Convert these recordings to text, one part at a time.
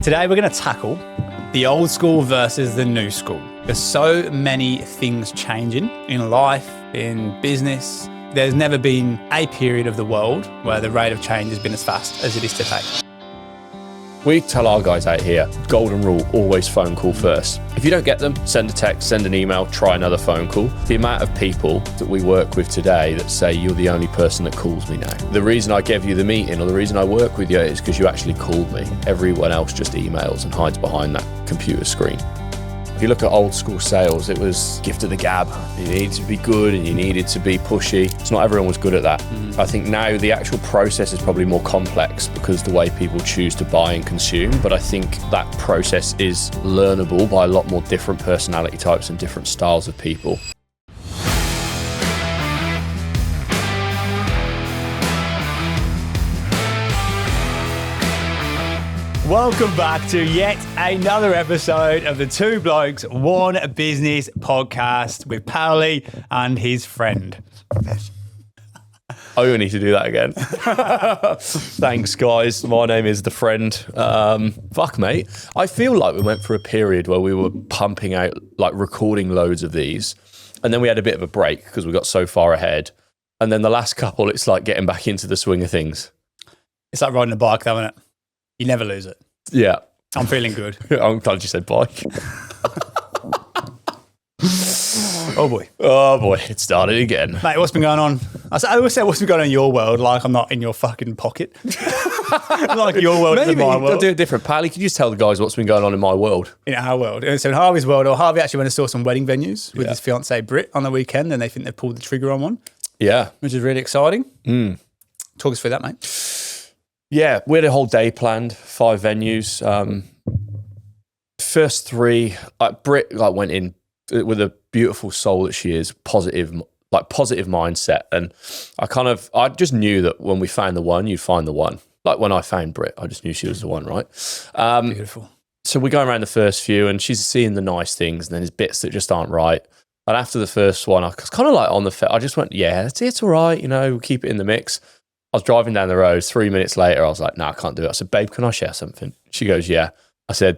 Today we're going to tackle the old school versus the new school. There's so many things changing in life, in business. There's never been a period of the world where the rate of change has been as fast as it is today. We tell our guys out here, golden rule, always phone call first. If you don't get them, send a text, send an email, try another phone call. The amount of people that we work with today that say you're the only person that calls me now. The reason I gave you the meeting or the reason I work with you is because you actually called me. Everyone else just emails and hides behind that computer screen. If you look at old school sales, it was gift of the gab. You needed to be good and you needed to be pushy. It's not everyone was good at that. I think now the actual process is probably more complex because the way people choose to buy and consume. But I think that process is learnable by a lot more different personality types and different styles of people. Welcome back to yet another episode of the Two Blokes One Business podcast with Paulie and his friend. Oh, we need to do that again. Thanks, guys. My name is The Friend. Fuck, mate. I feel like we went through a period where we were pumping out, like recording loads of these. And then we had a bit of a break because we got so far ahead. And then the last couple, it's like getting back into the swing of things. It's like riding a bike, though, isn't it? You never lose it. Yeah. I'm feeling good. I'm glad you said bike. Oh boy. Oh boy, it started again. Mate, what's been going on? I always say what's been going on in your world, like I'm not in your fucking pocket. Like your world is in my world. I'll do it different. Pally, can you just tell the guys what's been going on in my world? In our world. So in Harvey's world, or Harvey actually went and saw some wedding venues with his fiancée Britt on the weekend, and they think they've pulled the trigger on one. Yeah. Which is really exciting. Talk us through that, mate. Yeah, we had a whole day planned, 5 venues. First 3, Britt went in with a beautiful soul that she is, positive mindset. And I just knew that when we found the one, you'd find the one. Like when I found Britt, I just knew she was the one, right? Beautiful. So we're going around the first few and she's seeing the nice things and then there's bits that just aren't right. And after the first one, I was kind of like on the I just went, yeah, it's all right, we'll keep it in the mix. I was driving down the road. 3 minutes later, I was like, no, I can't do it. I said, babe, can I share something? She goes, yeah. I said,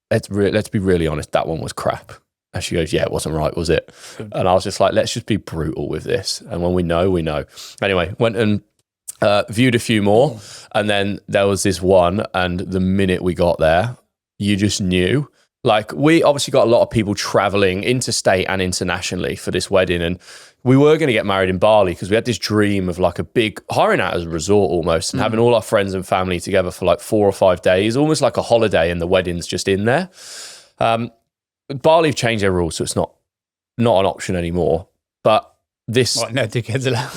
let's be really honest. That one was crap. And she goes, yeah, it wasn't right, was it? And I was just like, let's just be brutal with this. And when we know, we know. Anyway, went and viewed a few more. And then there was this one. And the minute we got there, you just knew. Like, we obviously got a lot of people traveling interstate and internationally for this wedding. And we were going to get married in Bali because we had this dream of like a big, hiring out as a resort almost, and having all our friends and family together for like 4 or 5 days, almost like a holiday, and the wedding's just in there. Bali have changed their rules, so it's not an option anymore. But this... What, no dickheads allowed?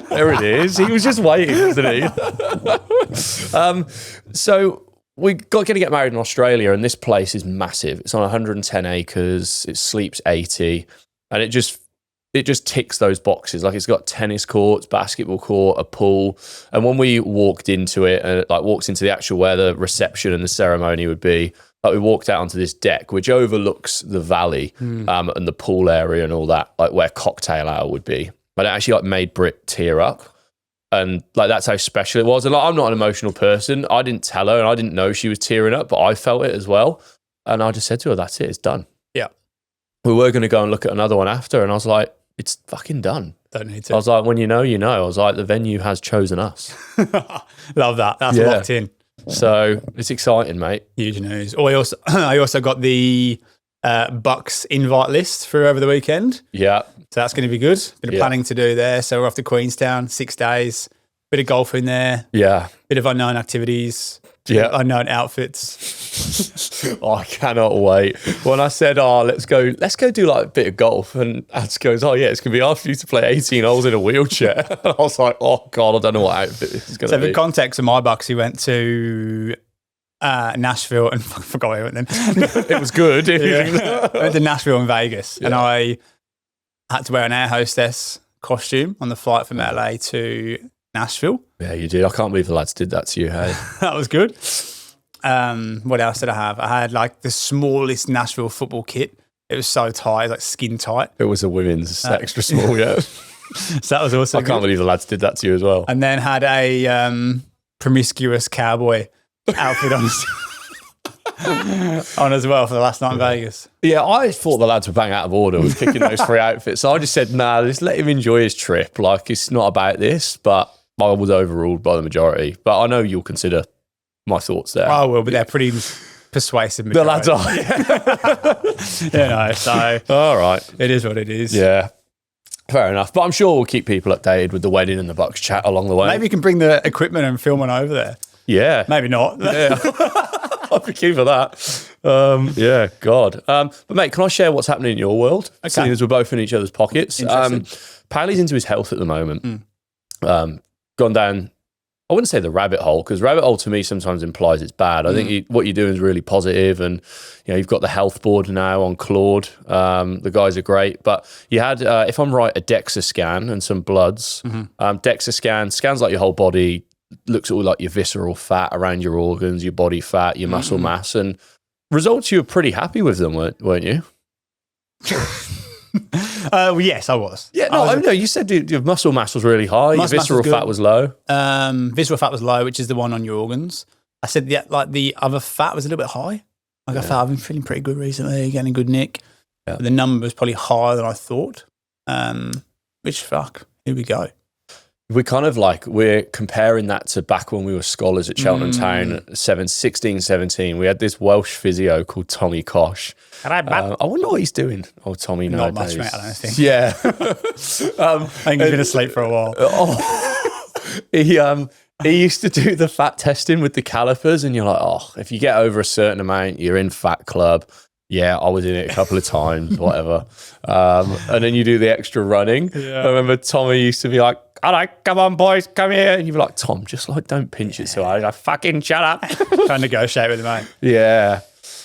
There it is. He was just waiting, wasn't he? So... we're going to get married in Australia, and this place is massive. It's on 110 acres. It sleeps 80, and it just ticks those boxes. Like, it's got tennis courts, basketball court, a pool. And when we walked into it, and walked into the actual where the reception and the ceremony would be, we walked out onto this deck which overlooks the valley and the pool area and all that, like where cocktail hour would be. But it actually made Britt tear up. And that's how special it was. And I'm not an emotional person. I didn't tell her and I didn't know she was tearing up, but I felt it as well. And I just said to her, that's it, it's done. Yeah. We were going to go and look at another one after. And I was like, it's fucking done. Don't need to. I was like, when you know, you know. I was like, the venue has chosen us. Love that. That's locked in. So it's exciting, mate. Huge news. Oh, I also got the Bucks invite list for over the weekend. Yeah. So that's going to be good. Bit of planning to do there. So we're off to Queenstown, 6 days. Bit of golf in there. Yeah. Bit of unknown activities. Yeah. Unknown outfits. Oh, I cannot wait. When I said, let's go do like a bit of golf, and Ads goes, oh yeah, it's going to be hard for you to play 18 holes in a wheelchair. And I was like, oh God, I don't know what outfit this is going to be. So for context of my Bucks, he went to Nashville and I forgot where he went then. It was good. I went to Nashville and Vegas, and I had to wear an air hostess costume on the flight from LA to Nashville. Yeah, you did. I can't believe the lads did that to you, hey? That was good. What else did I have? I had like the smallest Nashville football kit. It was so tight, like skin tight. It was a women's extra small, yeah. So that was also I can't believe the lads did that to you as well. And then had a promiscuous cowboy outfit on. On as well for the last night in Vegas. Yeah, I thought the lads were bang out of order with picking those 3 outfits. So I just said, nah, just let him enjoy his trip. Like, it's not about this, but I was overruled by the majority. But I know you'll consider my thoughts there. I will, but they're pretty persuasive. The lads are. So all right. It is what it is. Yeah. Fair enough. But I'm sure we'll keep people updated with the wedding and the Bucks chat along the way. Maybe you can bring the equipment and film on over there. Yeah. Maybe not. Yeah. I'll be keen for that. Yeah, God. But mate, can I share what's happening in your world? Okay. Seeing as we're both in each other's pockets. Pally's into his health at the moment. Gone down, I wouldn't say the rabbit hole, because rabbit hole to me sometimes implies it's bad. I think what you're doing is really positive, and you've got the health board now on Claude. The guys are great, but you had, if I'm right, a DEXA scan and some bloods. DEXA scans like your whole body, looks at all like your visceral fat around your organs, your body fat, your muscle mass, and results you were pretty happy with them, weren't you? Well, yes, I was. Yeah, no, you said your muscle mass was really high, your visceral fat was low. Visceral fat was low, which is the one on your organs. I said the other fat was a little bit high. Like I felt I've been feeling pretty good recently, getting a good nick. Yeah. The number was probably higher than I thought. Which here we go. We're kind of like, we're comparing that to back when we were scholars at Cheltenham Town, 16, 17. We had this Welsh physio called Tommy Kosh. I wonder what he's doing. Oh, Tommy, not nowadays. much, mate, I don't think. Yeah. I think he's been asleep for a while. He used to do the fat testing with the calipers, and you're like, if you get over a certain amount, you're in fat club. Yeah, I was in it a couple of times, whatever. And then you do the extra running. Yeah. I remember Tommy used to be like, all right, come on, boys, come here. And you'd be like, Tom, just like, don't pinch it so hard. Like, fucking shut up. Trying to negotiate with him, mate. Yeah.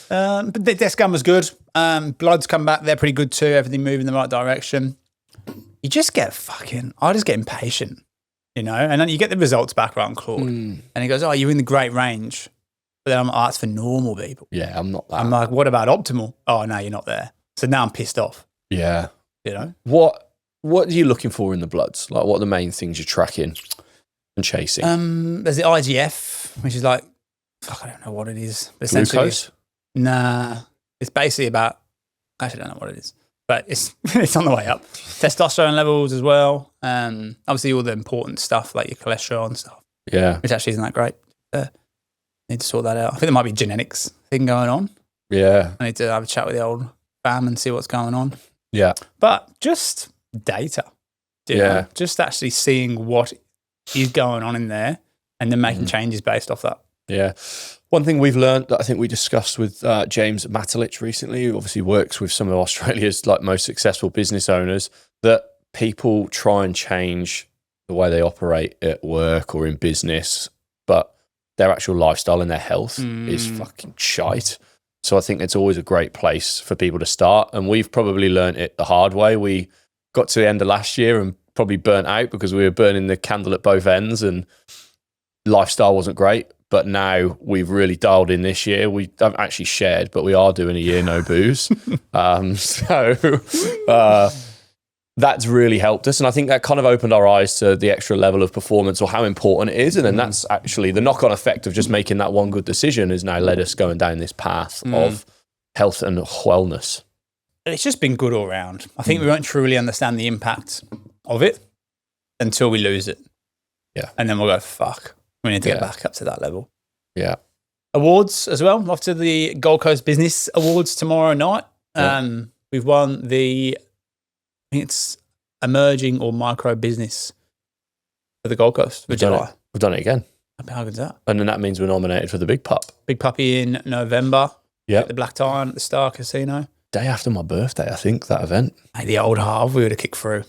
But the desk gun was good. Bloods come back. They're pretty good too. Everything moving in the right direction. You just get I just get impatient, and then you get the results back right on Claude. And he goes, you're in the great range. But then I'm like, it's for normal people. Yeah, I'm not that. I'm like, what about optimal? Oh, no, you're not there. So now I'm pissed off. Yeah. What are you looking for in the bloods? Like, what are the main things you're tracking and chasing? There's the IGF, which is like, I don't know what it is. But Glucose? Nah. It's basically about, I actually don't know what it is. But it's on the way up. Testosterone levels as well. Obviously all the important stuff like your cholesterol and stuff. Yeah. Which actually isn't that great. Need to sort that out. I think there might be a genetics thing going on. Yeah. I need to have a chat with the old fam and see what's going on. Yeah. But just data. Just actually seeing what is going on in there and then making changes based off that. Yeah. One thing we've learned that I think we discussed with James Matalich recently, who obviously works with some of Australia's most successful business owners, that people try and change the way they operate at work or in business, but their actual lifestyle and their health is fucking shite. So I think it's always a great place for people to start. And we've probably learned it the hard way. We got to the end of last year and probably burnt out because we were burning the candle at both ends and lifestyle wasn't great. But now we've really dialed in this year. We haven't actually shared, but we are doing a year no booze. That's really helped us. And I think that kind of opened our eyes to the extra level of performance or how important it is. And then that's actually the knock-on effect of just making that one good decision has now led us going down this path of health and wellness. It's just been good all around. I think we won't truly understand the impact of it until we lose it. Yeah. And then we'll go, fuck, we need to get back up to that level. Yeah. Awards as well. Off to the Gold Coast Business Awards tomorrow night. Yeah. We've won I think it's emerging or micro business for the Gold Coast for July. We've done it again. How good's that? And then that means we're nominated for the Big Pup. Big Puppy in November. Yeah. The Black Tie at the Star Casino. Day after my birthday, I think, that event. Hey, the old half, we would have kicked through.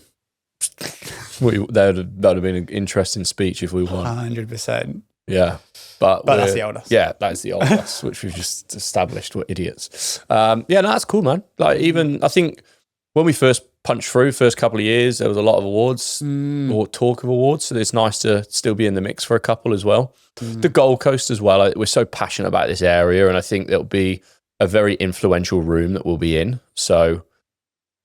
That would have been an interesting speech if we won. 100%. Yeah. But that's the old us. Yeah, that's the old us, which we've just established we're idiots. That's cool, man. I think when we first punched through, first couple of years, there was a lot of awards or talk of awards. So it's nice to still be in the mix for a couple as well. The Gold Coast as well. We're so passionate about this area, and I think there'll be a very influential room that we'll be in. So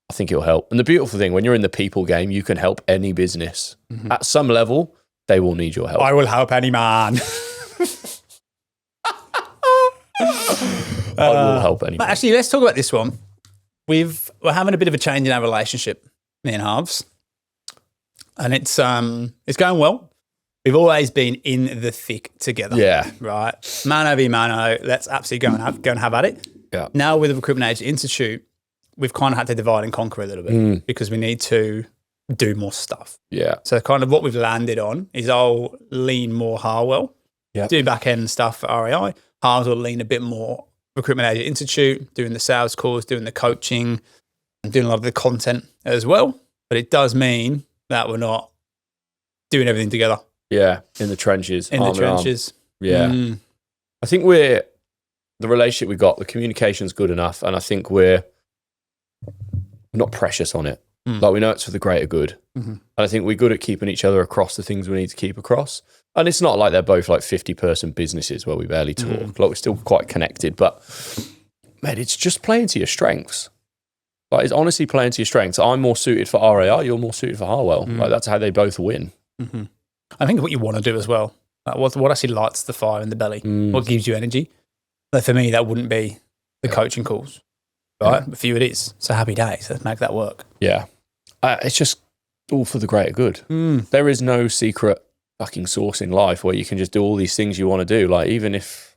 I think it'll help. And the beautiful thing, when you're in the people game, you can help any business. At some level, they will need your help. I will help any man. I will help anyone. But actually, let's talk about this one. We're having a bit of a change in our relationship, me and Halves, and it's going well. We've always been in the thick together. Yeah. Right. Mano v mano. Let's absolutely go and have at it. Yeah. Now with the Recruitment Agent Institute, we've kind of had to divide and conquer a little bit because we need to do more stuff. Yeah. So kind of what we've landed on is I'll lean more Harwell, do back end stuff for RAI. Harves will lean a bit more Recruitment Agent Institute, doing the sales calls, doing the coaching, and doing a lot of the content as well. But it does mean that we're not doing everything together. Yeah, in the trenches. In the trenches. Yeah. I think the relationship we got, the communication's good enough, and I think we're not precious on it. Like, we know it's for the greater good. And I think we're good at keeping each other across the things we need to keep across. And it's not like they're both like 50-person businesses where we barely talk. Like, we're still quite connected, but man, it's just playing to your strengths. Like, it's honestly playing to your strengths. I'm more suited for RAI, you're more suited for Harwell. Like, that's how they both win. I think what you want to do as well, like what actually lights the fire in the belly, what gives you energy. Like, for me, that wouldn't be the coaching calls, right? But for you, it is. So happy days. Let's make that work. Yeah. It's just all for the greater good. There is no secret fucking sauce in life where you can just do all these things you want to do. Like, even if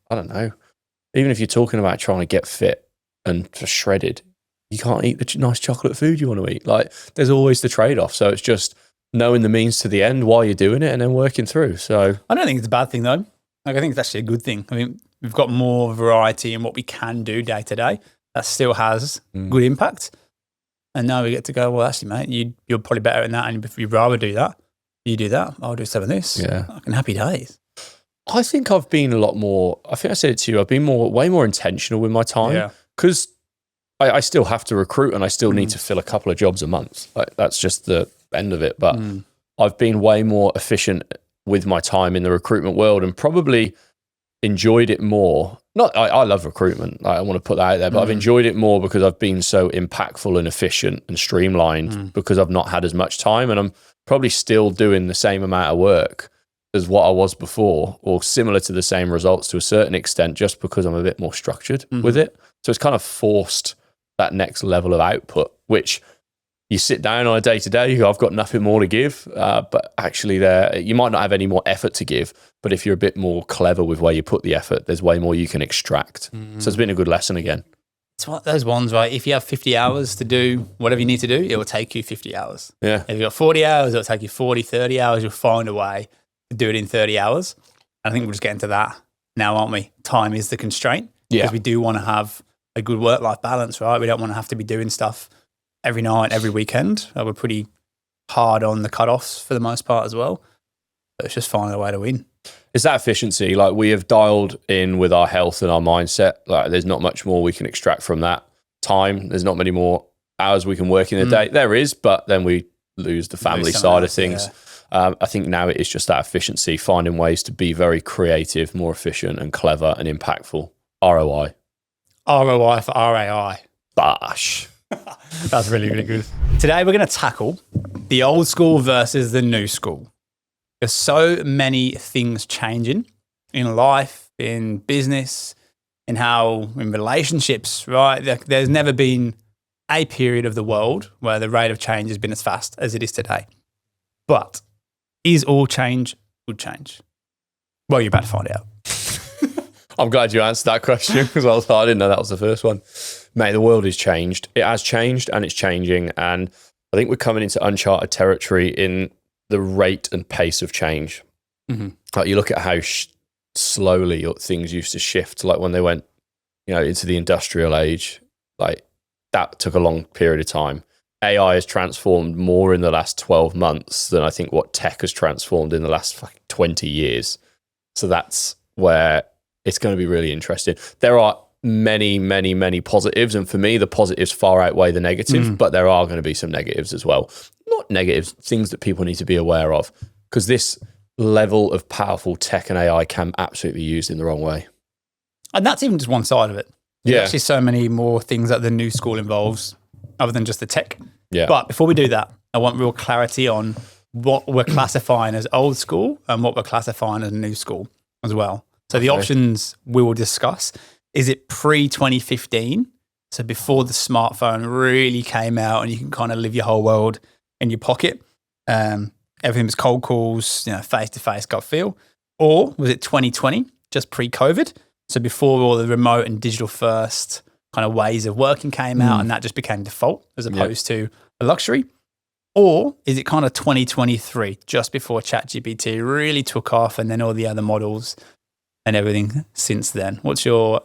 you're talking about trying to get fit and just shredded, you can't eat the nice chocolate food you want to eat. Like, there's always the trade-off. So it's just knowing the means to the end while you're doing it and then working through. So I don't think it's a bad thing though. Like, I think it's actually a good thing. I mean, we've got more variety in what we can do day to day. That still has good impact. And now we get to go, well, actually, mate, you're probably better in that. And if you'd rather do that, you do that. I'll do some of this. Yeah. Fucking happy days. I think I've been a lot more, I think I said it to you, I've been way more intentional with my time because I still have to recruit and I still need to fill a couple of jobs a month. Like, that's just the end of it. But I've been way more efficient with my time in the recruitment world and probably enjoyed it more. I love recruitment. I want to put that out there, but I've enjoyed it more because I've been so impactful and efficient and streamlined because I've not had as much time, and I'm probably still doing the same amount of work as what I was before, or similar to the same results to a certain extent, just because I'm a bit more structured with it. So it's kind of forced that next level of output, which you sit down on a day-to-day, you go, I've got nothing more to give, but actually you might not have any more effort to give, but if you're a bit more clever with where you put the effort, there's way more you can extract. So it's been a good lesson again. It's one of those ones, right? If you have 50 hours to do whatever you need to do, it will take you 50 hours. Yeah. If you've got 40 hours, it'll take you 40, 30 hours. You'll find a way to do it in 30 hours. And I think we're just getting to that now, aren't we? Time is the constraint. Because we do want to have a good work-life balance, right? We don't want to have to be doing stuff every night, every weekend. We're pretty hard on the cutoffs for the most part as well. But it's just finding a way to win. It's that efficiency. Like, we have dialed in with our health and our mindset. Like, there's not much more we can extract from that time. There's not many more hours we can work in a day. There is, but then we lose the family side of things. I think now it is just that efficiency, finding ways to be very creative, more efficient and clever and impactful. ROI. ROI for RAI. Bash. That's really, really good. Today we're going to tackle the old school versus the new school. There's so many things changing in life, in business, in relationships, right? There's never been a period of the world where the rate of change has been as fast as it is today. But is all change good change? Well, you're about to find out. I'm glad you answered that question because I didn't know that was the first one. Mate, the world has changed. It has changed and it's changing. And I think we're coming into uncharted territory in the rate and pace of change. Like, you look at how slowly things used to shift, like when they went, into the industrial age, like that took a long period of time. AI has transformed more in the last 12 months than I think what tech has transformed in the last 20 years. So that's where it's going to be really interesting. There are many, many, many positives. And for me, the positives far outweigh the negatives, but there are going to be some negatives as well. Not negatives, things that people need to be aware of, because this level of powerful tech and AI can absolutely be used in the wrong way. And that's even just one side of it. There's actually so many more things that the new school involves other than just the tech. Yeah. But before we do that, I want real clarity on what we're classifying as old school and what we're classifying as new school as well. So the options we will discuss is it pre-2015? So before the smartphone really came out and you can kind of live your whole world in your pocket. Everything was cold calls, face-to-face gut feel. Or was it 2020, just pre-COVID? So before all the remote and digital first kind of ways of working came out and that just became default as opposed to a luxury? Or is it kind of 2023, just before ChatGPT really took off and then all the other models and everything since then? What's your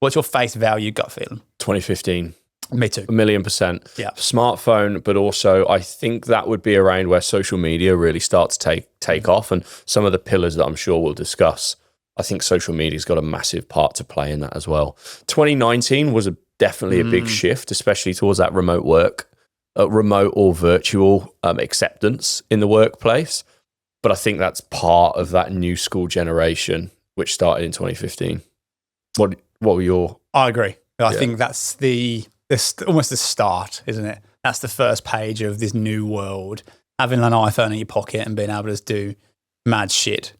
face value gut feeling? 2015. Me too. 1,000,000%. Yeah. Smartphone, but also I think that would be around where social media really starts to take off, and some of the pillars that I'm sure we'll discuss. I think social media's got a massive part to play in that as well. 2019 was definitely a big shift, especially towards that remote work, remote or virtual acceptance in the workplace. But I think that's part of that new school generation, which started in 2015. What were your... I agree. I think that's almost the start, isn't it? That's the first page of this new world. Having an iPhone in your pocket and being able to do mad shit,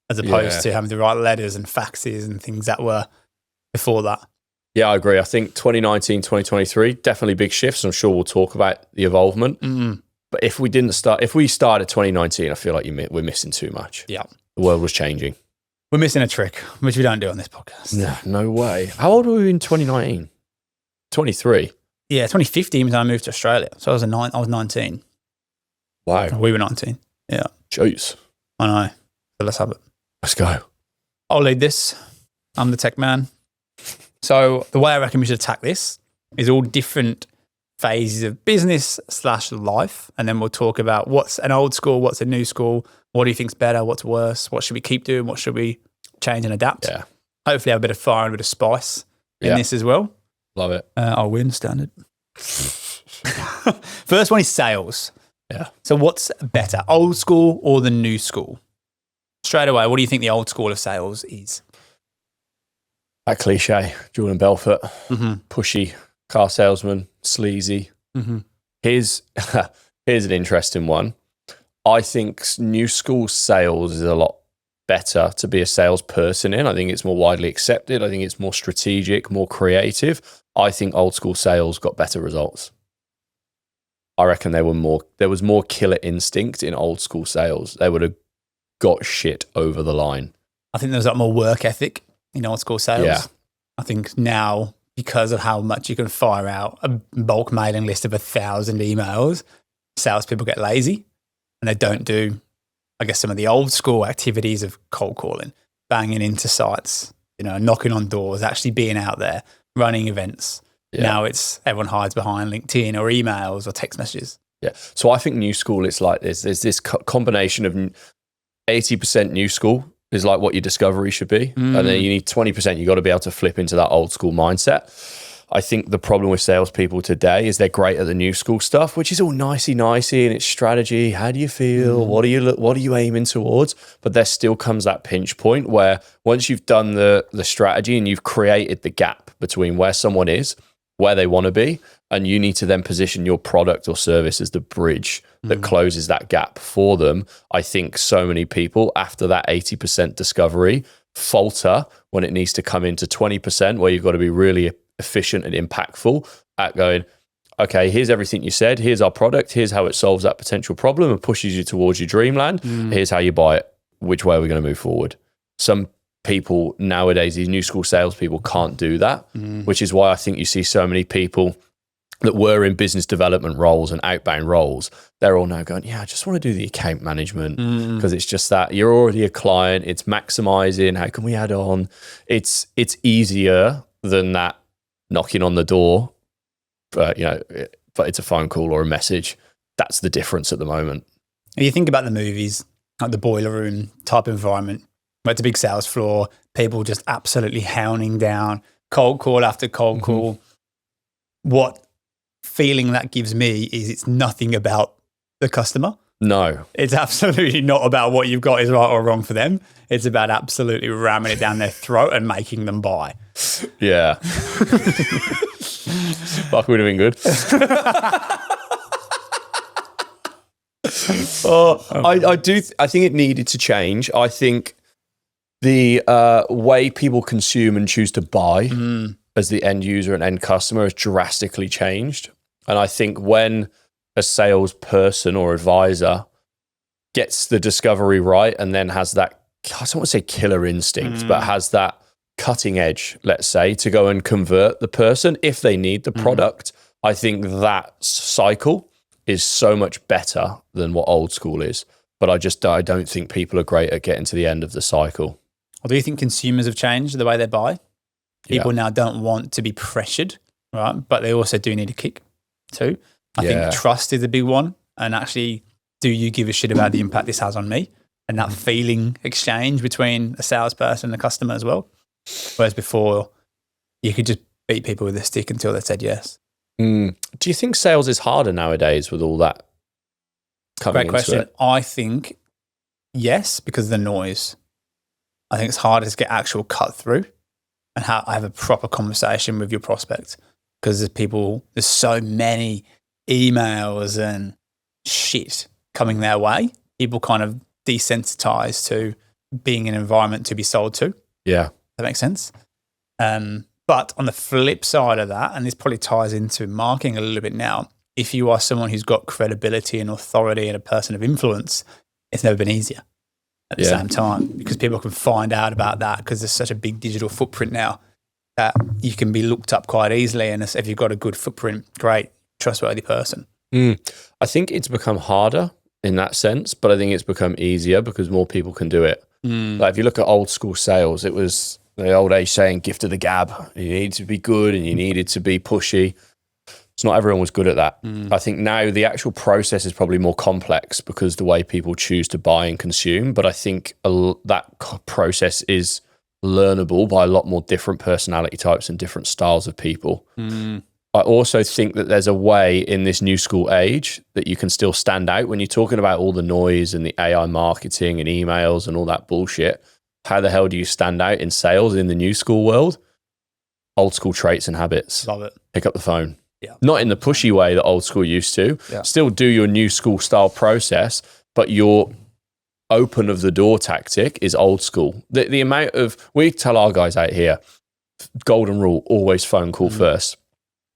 as opposed to having to write letters and faxes and things that were before that. Yeah, I agree. I think 2019, 2023, definitely big shifts. I'm sure we'll talk about the evolvement. But if we started 2019, I feel like we're missing too much. Yeah. The world was changing. We're missing a trick, which we don't do on this podcast. No way. How old were we in 2019? 23. Yeah, 2015 was when I moved to Australia. So I was 19. Wow. We were 19. Yeah. Jeez. I know. So let's have it. Let's go. I'll lead this. I'm the tech man. So the way I reckon we should attack this is all different phases of business / life. And then we'll talk about what's an old school, what's a new school, what do you think's better, what's worse, what should we keep doing, what should we change and adapt. Yeah. Hopefully have a bit of fire and a bit of spice in this as well. Love it. I'll win, standard. First one is sales. Yeah. So what's better, old school or the new school? Straight away, what do you think the old school of sales is? That cliche, Jordan Belfort, pushy car salesman, sleazy. Here's an interesting one. I think new school sales is a lot better to be a salesperson in. I think it's more widely accepted. I think it's more strategic, more creative. I think old school sales got better results. I reckon there was more killer instinct in old school sales. They would have got shit over the line. I think there's a lot more work ethic in old school sales. Yeah. I think now, because of how much you can fire out a bulk mailing list of 1,000 emails, salespeople get lazy and they don't do, I guess, some of the old school activities of cold calling, banging into sites, knocking on doors, actually being out there, running events. Yeah. Now it's everyone hides behind LinkedIn or emails or text messages. Yeah. So I think new school, it's like there's this combination of 80% new school is like what your discovery should be. And then you need 20%, you got to be able to flip into that old school mindset. I think the problem with salespeople today is they're great at the new school stuff, which is all nicey and it's strategy. How do you feel? What are you aiming towards? But there still comes that pinch point where once you've done the strategy and you've created the gap between where someone is, where they want to be, and you need to then position your product or service as the bridge that closes that gap for them. I think so many people after that 80% discovery falter when it needs to come into 20%, where you've got to be really efficient and impactful at going, okay, here's everything you said, here's our product, here's how it solves that potential problem and pushes you towards your dreamland. Here's how you buy it. Which way are we going to move forward? Some people nowadays, these new school salespeople can't do that, which is why I think you see so many people that were in business development roles and outbound roles. They're all now going, yeah, I just want to do the account management because it's just that you're already a client. It's maximizing. How can we add on? It's easier than that knocking on the door, but it's a phone call or a message. That's the difference at the moment. If you think about the movies, like the boiler room type environment, where it's a big sales floor, people just absolutely hounding down cold call after cold call. What feeling that gives me is it's nothing about the customer. No. It's absolutely not about what you've got is right or wrong for them. It's about absolutely ramming it down their throat and making them buy. Yeah. Fuck, would have been good. I think it needed to change. I think The way people consume and choose to buy as the end user and end customer has drastically changed. And I think when a salesperson or advisor gets the discovery right and then has that, I don't want to say killer instinct, but has that cutting edge, let's say, to go and convert the person if they need the product, I think that cycle is so much better than what old school is. But I don't think people are great at getting to the end of the cycle. Well, do you think consumers have changed the way they buy? People now don't want to be pressured, right? But they also do need a kick too. I think trust is a big one. And actually, do you give a shit about the impact this has on me? And that feeling exchange between a salesperson and a customer as well. Whereas before, you could just beat people with a stick until they said yes. Do you think sales is harder nowadays with all that coming Great question. into it? I think yes, because of the noise. I think it's harder to get actual cut through and have a proper conversation with your prospect, because there's so many emails and shit coming their way. People kind of desensitized to being an environment to be sold to. Yeah. That makes sense. But on the flip side of that, and this probably ties into marketing a little bit now, if you are someone who's got credibility and authority and a person of influence, it's never been easier at the same time, because people can find out about that because there's such a big digital footprint now that you can be looked up quite easily. And if you've got a good footprint, great, trustworthy person. I think it's become harder in that sense, but I think it's become easier because more people can do it. Like if you look at old school sales, it was the old age saying, gift of the gab. You needed to be good and you needed to be pushy. It's not everyone was good at that. I think now the actual process is probably more complex because the way people choose to buy and consume. But I think that process is learnable by a lot more different personality types and different styles of people. I also think that there's a way in this new school age that you can still stand out when you're talking about all the noise and the AI marketing and emails and all that bullshit. How the hell do you stand out in sales in the new school world? Old school traits and habits. Love it. Pick up the phone. Yeah. Not in the pushy way that old school used to. Yeah. Still do your new school style process, but your open of the door tactic is old school. The amount of, we tell our guys out here, golden rule, always phone call first.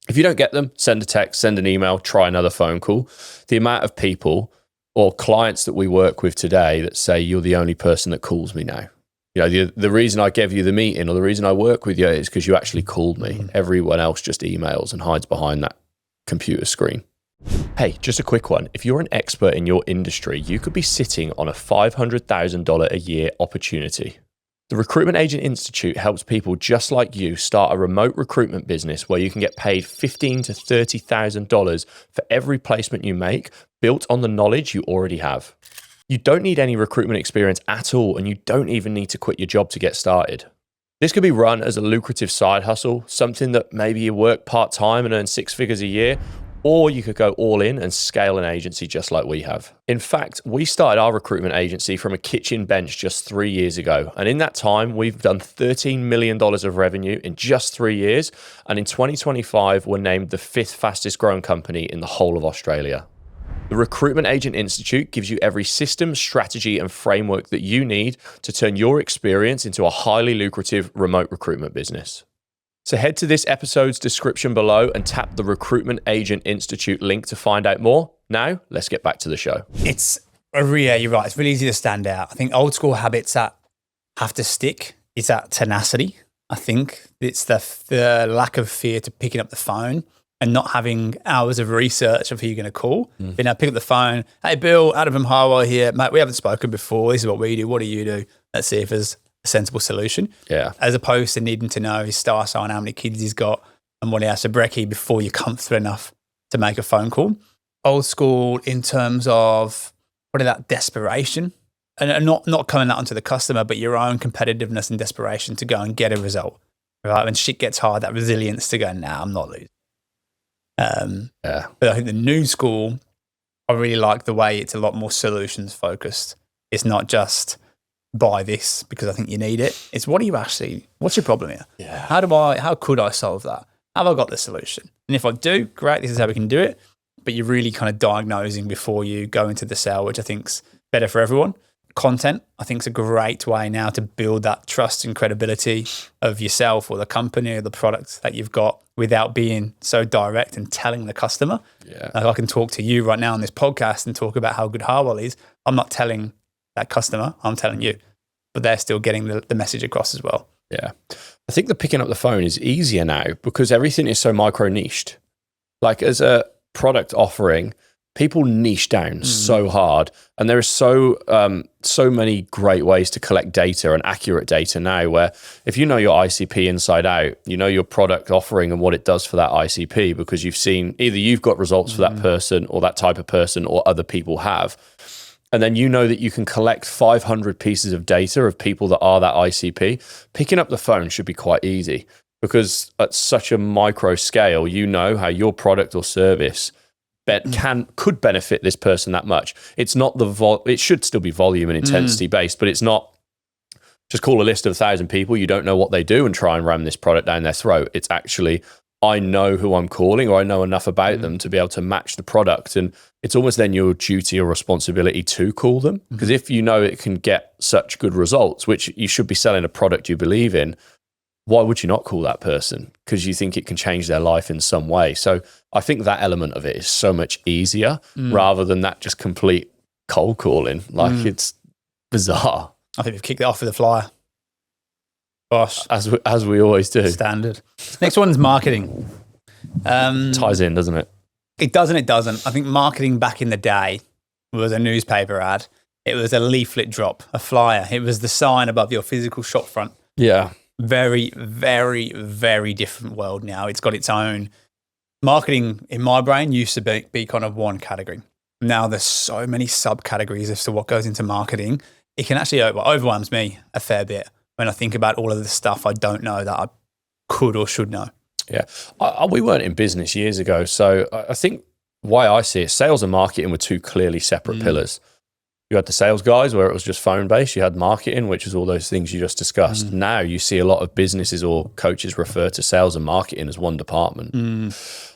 If you don't get them, send a text, send an email, try another phone call. The amount of people or clients that we work with today that say, you're the only person that calls me now. You know, the reason I gave you the meeting or the reason I work with you is because you actually called me. Everyone else just emails and hides behind that computer screen. Hey, just a quick one. If you're an expert in your industry, you could be sitting on a $500,000 a year opportunity. The Recruitment Agent Institute helps people just like you start a remote recruitment business where you can get paid $15,000 to $30,000 for every placement you make, built on the knowledge you already have. You don't need any recruitment experience at all, and you don't even need to quit your job to get started. This could be run as a lucrative side hustle, something that maybe you work part-time and earn 6 figures a year, or you could go all in and scale an agency just like we have. In fact, we started our recruitment agency from a kitchen bench just 3 years ago. And in that time, we've done $13 million of revenue in just 3 years. And in 2025, we're named the 5th fastest growing company in the whole of Australia. The Recruitment Agent Institute gives you every system, strategy, and framework that you need to turn your experience into a highly lucrative remote recruitment business. So head to this episode's description below and tap the Recruitment Agent Institute link to find out more. Now, let's get back to the show. You're right. It's really easy to stand out. I think old school habits that have to stick is that tenacity. I think it's the lack of fear to picking up the phone and not having hours of research of who you're going to call. You know, pick up the phone. Hey, Bill, Adam from Highway here. Mate, we haven't spoken before. This is what we do. What do you do? Let's see if there's a sensible solution. Yeah. As opposed to needing to know his star sign, how many kids he's got, and what he has to brekkie before you're comfortable enough to make a phone call. Old school in terms of that desperation, and not coming that onto the customer, but your own competitiveness and desperation to go and get a result. Right? When shit gets hard, that resilience to go, nah, I'm not losing. But I think the new school, I really like the way it's a lot more solutions focused. It's not just buy this because I think you need it. It's what's your problem here? Yeah. How could I solve that? Have I got the solution? And if I do, great, this is how we can do it. But you're really kind of diagnosing before you go into the sale, which I think's better for everyone. content, I think, is a great way now to build that trust and credibility of yourself or the company or the product that you've got without being so direct and telling the customer. Yeah. Like I can talk to you right now on this podcast and talk about how good Harwell is. I'm not telling that customer, I'm telling you, but they're still getting the message across as well. Yeah. I think the picking up the phone is easier now because everything is so micro niched. Like as a product offering, people niche down so hard, and there are so many great ways to collect data and accurate data now, where if you know your ICP inside out, you know your product offering and what it does for that ICP, because you've seen either you've got results for that person or that type of person or other people have. And then you know that you can collect 500 pieces of data of people that are that ICP. Picking up the phone should be quite easy because at such a micro scale, you know how your product or service could benefit this person that much. It's not it should still be volume and intensity based, but it's not just call a list of 1,000 people. You don't know what they do and try and ram this product down their throat. It's actually, I know who I'm calling, or I know enough about them to be able to match the product. And it's almost then your duty or responsibility to call them. Because if you know it can get such good results, which you should be selling a product you believe in, why would you not call that person? Because you think it can change their life in some way. So I think that element of it is so much easier rather than that just complete cold calling. Like it's bizarre. I think we've kicked it off with a flyer. Gosh. As we always do. Standard. Next one's marketing. Ties in, doesn't it? It does and it doesn't. I think marketing back in the day was a newspaper ad. It was a leaflet drop, a flyer. It was the sign above your physical shop front. Yeah. Very, very, very different world now. It's got its own. Marketing in my brain used to be kind of one category. Now there's so many subcategories as to what goes into marketing. It can actually overwhelms me a fair bit when I think about all of the stuff I don't know that I could or should know. Yeah. We weren't in business years ago. So I think why I see it, sales and marketing were two clearly separate pillars. You had the sales guys where it was just phone based. You had marketing, which is all those things you just discussed. Now you see a lot of businesses or coaches refer to sales and marketing as one department. And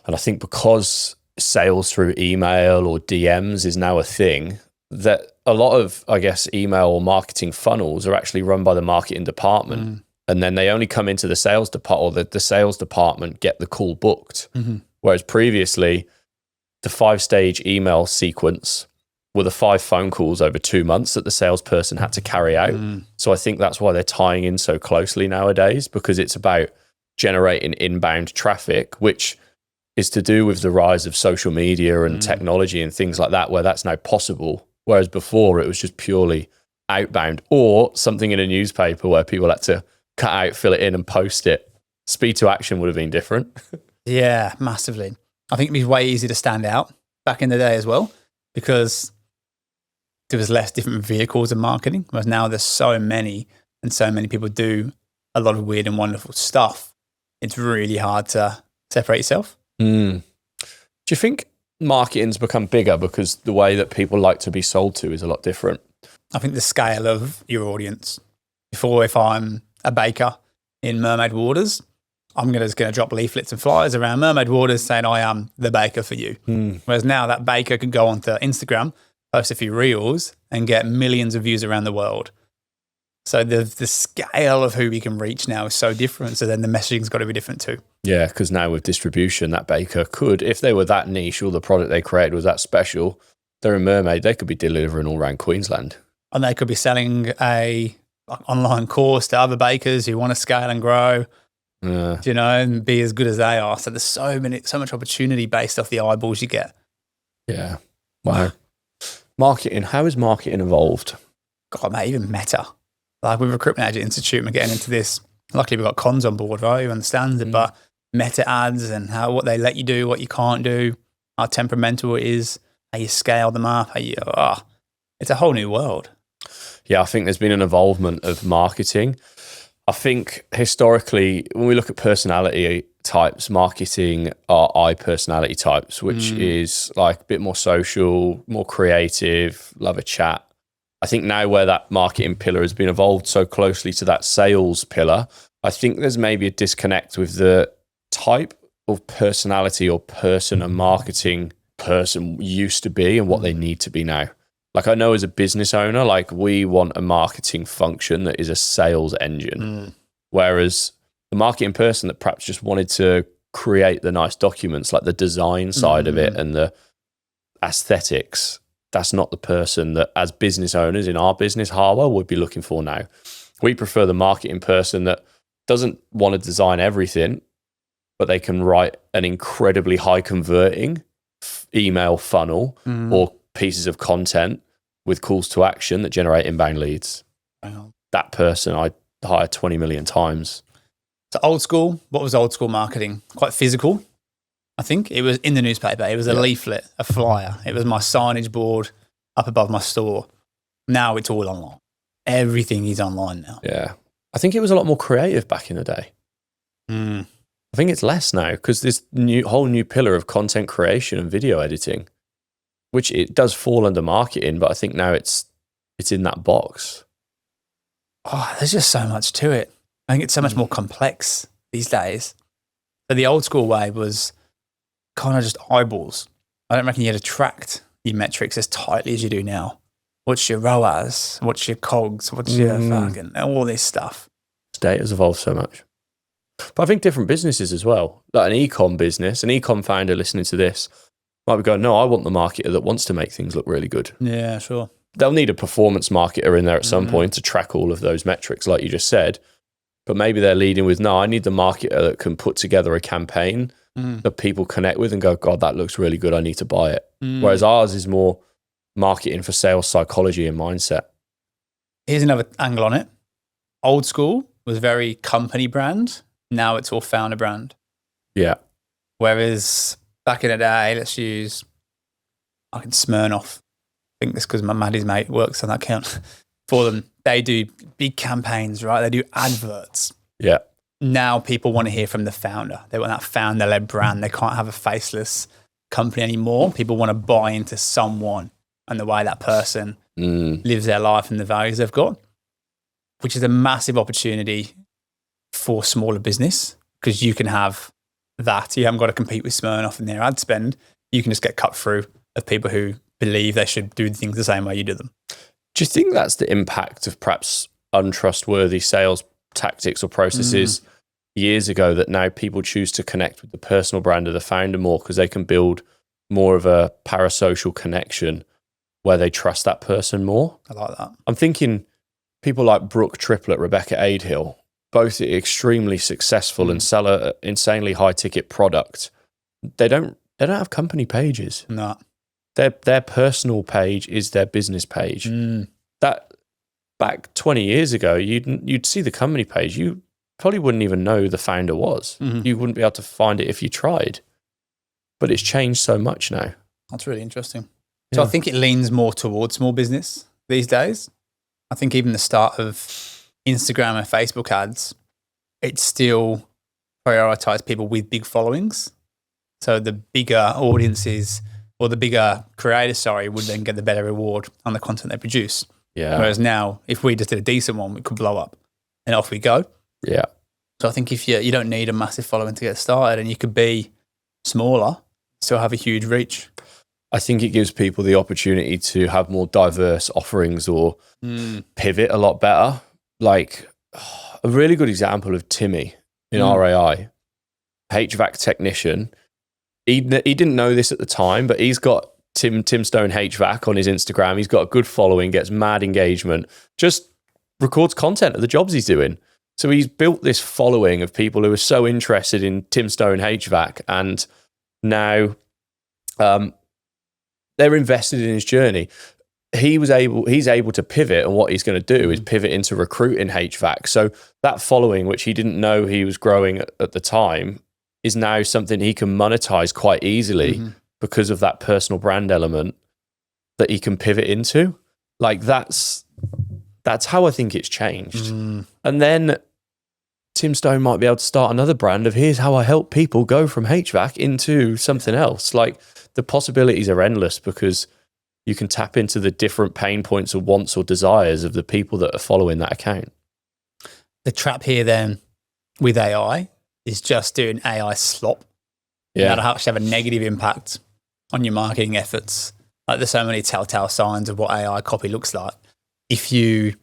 I think because sales through email or DMs is now a thing, that a lot of, I guess, email or marketing funnels are actually run by the marketing department. And then they only come into the sales department, or the sales department get the call booked. Whereas previously, the 5-stage email sequence were the 5 phone calls over 2 months that the salesperson had to carry out. So I think that's why they're tying in so closely nowadays, because it's about generating inbound traffic, which is to do with the rise of social media and technology and things like that, where that's now possible. Whereas before it was just purely outbound, or something in a newspaper where people had to cut out, fill it in and post it. Speed to action would have been different. Yeah, massively. I think it'd be way easier to stand out back in the day as well, because there was less different vehicles of marketing, whereas now there's so many, and so many people do a lot of weird and wonderful stuff. It's really hard to separate yourself. Do you think marketing's become bigger because the way that people like to be sold to is a lot different? I think the scale of your audience. Before, if I'm a baker in Mermaid Waters, I'm just going to drop leaflets and flyers around Mermaid Waters saying I am the baker for you. Whereas now that baker could go onto Instagram, post a few reels and get millions of views around the world. So the scale of who we can reach now is so different. So then the messaging's got to be different too. Yeah, because now with distribution, that baker could, if they were that niche or the product they created was that special, they're a mermaid, they could be delivering all around Queensland. And they could be selling a online course to other bakers who want to scale and grow, you know, and be as good as they are. So there's so much opportunity based off the eyeballs you get. Yeah. Wow. Marketing, how has marketing evolved? God, mate, even Meta. Like with Recruitment Agent Institute, we're getting into this. Luckily, we've got Cons on board, right? Who understands it, but Meta ads and what they let you do, what you can't do, how temperamental it is, how you scale them up, it's a whole new world. Yeah, I think there's been an evolvement of marketing. I think historically, when we look at personality types, marketing are I personality types, which is like a bit more social, more creative, love a chat. I think now where that marketing pillar has been evolved so closely to that sales pillar, I think there's maybe a disconnect with the type of personality or person a marketing person used to be and what they need to be now. Like I know as a business owner, like we want a marketing function that is a sales engine. Whereas the marketing person that perhaps just wanted to create the nice documents, like the design side of it and the aesthetics, that's not the person that as business owners in our business, Harwell, would be looking for now. We prefer the marketing person that doesn't want to design everything, but they can write an incredibly high converting email funnel or pieces of content with calls to action that generate inbound leads. Wow. That person I hire 20 million times. So old school, what was old school marketing? Quite physical, I think. It was in the newspaper. It was a leaflet, a flyer. It was my signage board up above my store. Now it's all online. Everything is online now. Yeah. I think it was a lot more creative back in the day. I think it's less now because this whole new pillar of content creation and video editing, which it does fall under marketing, but I think now it's in that box. Oh, there's just so much to it. I think it's so much more complex these days. So the old school way was kind of just eyeballs. I don't reckon you had to track your metrics as tightly as you do now. What's your ROAS? What's your COGS? What's your fucking all this stuff? Data's evolved so much. But I think different businesses as well, like an e-com business, an e-com founder listening to this might be going, no, I want the marketer that wants to make things look really good. Yeah, sure. They'll need a performance marketer in there at some point to track all of those metrics, like you just said. But maybe they're leading with, no, I need the marketer that can put together a campaign that people connect with and go, God, that looks really good. I need to buy it. Whereas ours is more marketing for sales psychology and mindset. Here's another angle on it. Old school was very company brand. Now it's all founder brand. Yeah. Whereas back in the day, let's use fucking Smirnoff. I think this because my Maddie's mate works on that account for them. They do big campaigns, right? They do adverts. Yeah. Now people want to hear from the founder. They want that founder-led brand. They can't have a faceless company anymore. People want to buy into someone and the way that person lives their life and the values they've got, which is a massive opportunity for smaller business because you can have that. You haven't got to compete with Smirnoff in their ad spend. You can just get cut through of people who believe they should do things the same way you do them. Do you think that's the impact of perhaps untrustworthy sales tactics or processes years ago that now people choose to connect with the personal brand of the founder more because they can build more of a parasocial connection where they trust that person more? I like that. I'm thinking people like Brooke Triplett, Rebecca Adehill, both extremely successful and sell an insanely high ticket product. They don't have company pages. No. Their personal page is their business page. That back 20 years ago, you'd see the company page. You probably wouldn't even know who the founder was. You wouldn't be able to find it if you tried. But it's changed so much now. That's really interesting. So I think it leans more towards small business these days. I think even the start of Instagram and Facebook ads, it still prioritize people with big followings. So the bigger audiences or the bigger creators, would then get the better reward on the content they produce. Yeah. Whereas now, if we just did a decent one, we could blow up and off we go. Yeah. So I think if you don't need a massive following to get started and you could be smaller, still have a huge reach. I think it gives people the opportunity to have more diverse offerings or pivot a lot better. Like a really good example of Timmy in RAI, HVAC technician. He didn't know this at the time, but he's got Tim Stone HVAC on his Instagram. He's got a good following, gets mad engagement, just records content of the jobs he's doing. So he's built this following of people who are so interested in Tim Stone HVAC, and now they're invested in his journey. He's able to pivot, and what he's going to do is pivot into recruiting HVAC. So that following, which he didn't know he was growing at the time, is now something he can monetize quite easily because of that personal brand element that he can pivot into. Like that's how I think it's changed. And then Tim Stone might be able to start another brand of here's how I help people go from HVAC into something else. Like the possibilities are endless because you can tap into the different pain points or wants or desires of the people that are following that account. The trap here then with AI is just doing AI slop. Yeah. That'll actually have a negative impact on your marketing efforts Like there's so many telltale signs of what AI copy looks like. If you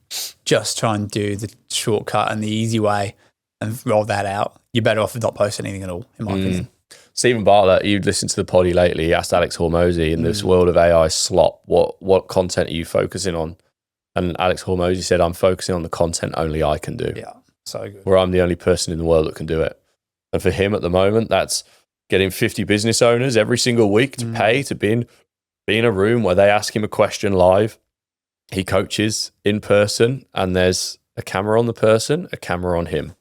just try and do the shortcut and the easy way and roll that out, you're better off not posting anything at all, in my opinion. Stephen Bartlett, you'd listened to the poddy lately, he asked Alex Hormozy, in this world of AI slop, what content are you focusing on? And Alex Hormozy said, I'm focusing on the content only I can do. Yeah, so good. Where I'm the only person in the world that can do it. And for him at the moment, that's getting 50 business owners every single week to pay to be in a room where they ask him a question live. He coaches in person and there's a camera on the person, a camera on him.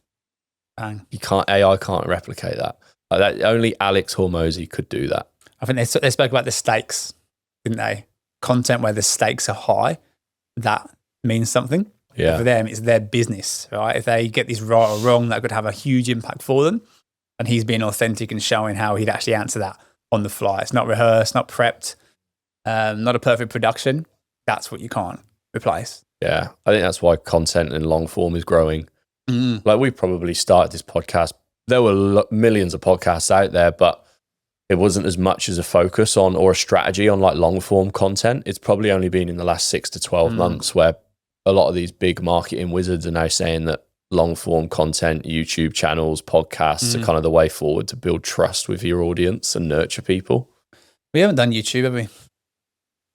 Bang. AI can't replicate that. Only Alex Hormozy could do that. I think they spoke about the stakes, didn't they? Content where the stakes are high, that means something. Yeah. For them, it's their business, right? If they get this right or wrong, that could have a huge impact for them. And he's being authentic and showing how he'd actually answer that on the fly. It's not rehearsed, not prepped, not a perfect production. That's what you can't replace. Yeah. I think that's why content in long form is growing. Like we probably started this podcast. There were millions of podcasts out there, but it wasn't as much as a focus on or a strategy on like long form content. It's probably only been in the last 6 to 12 months where a lot of these big marketing wizards are now saying that long form content, YouTube channels, podcasts are kind of the way forward to build trust with your audience and nurture people. We haven't done YouTube, have we?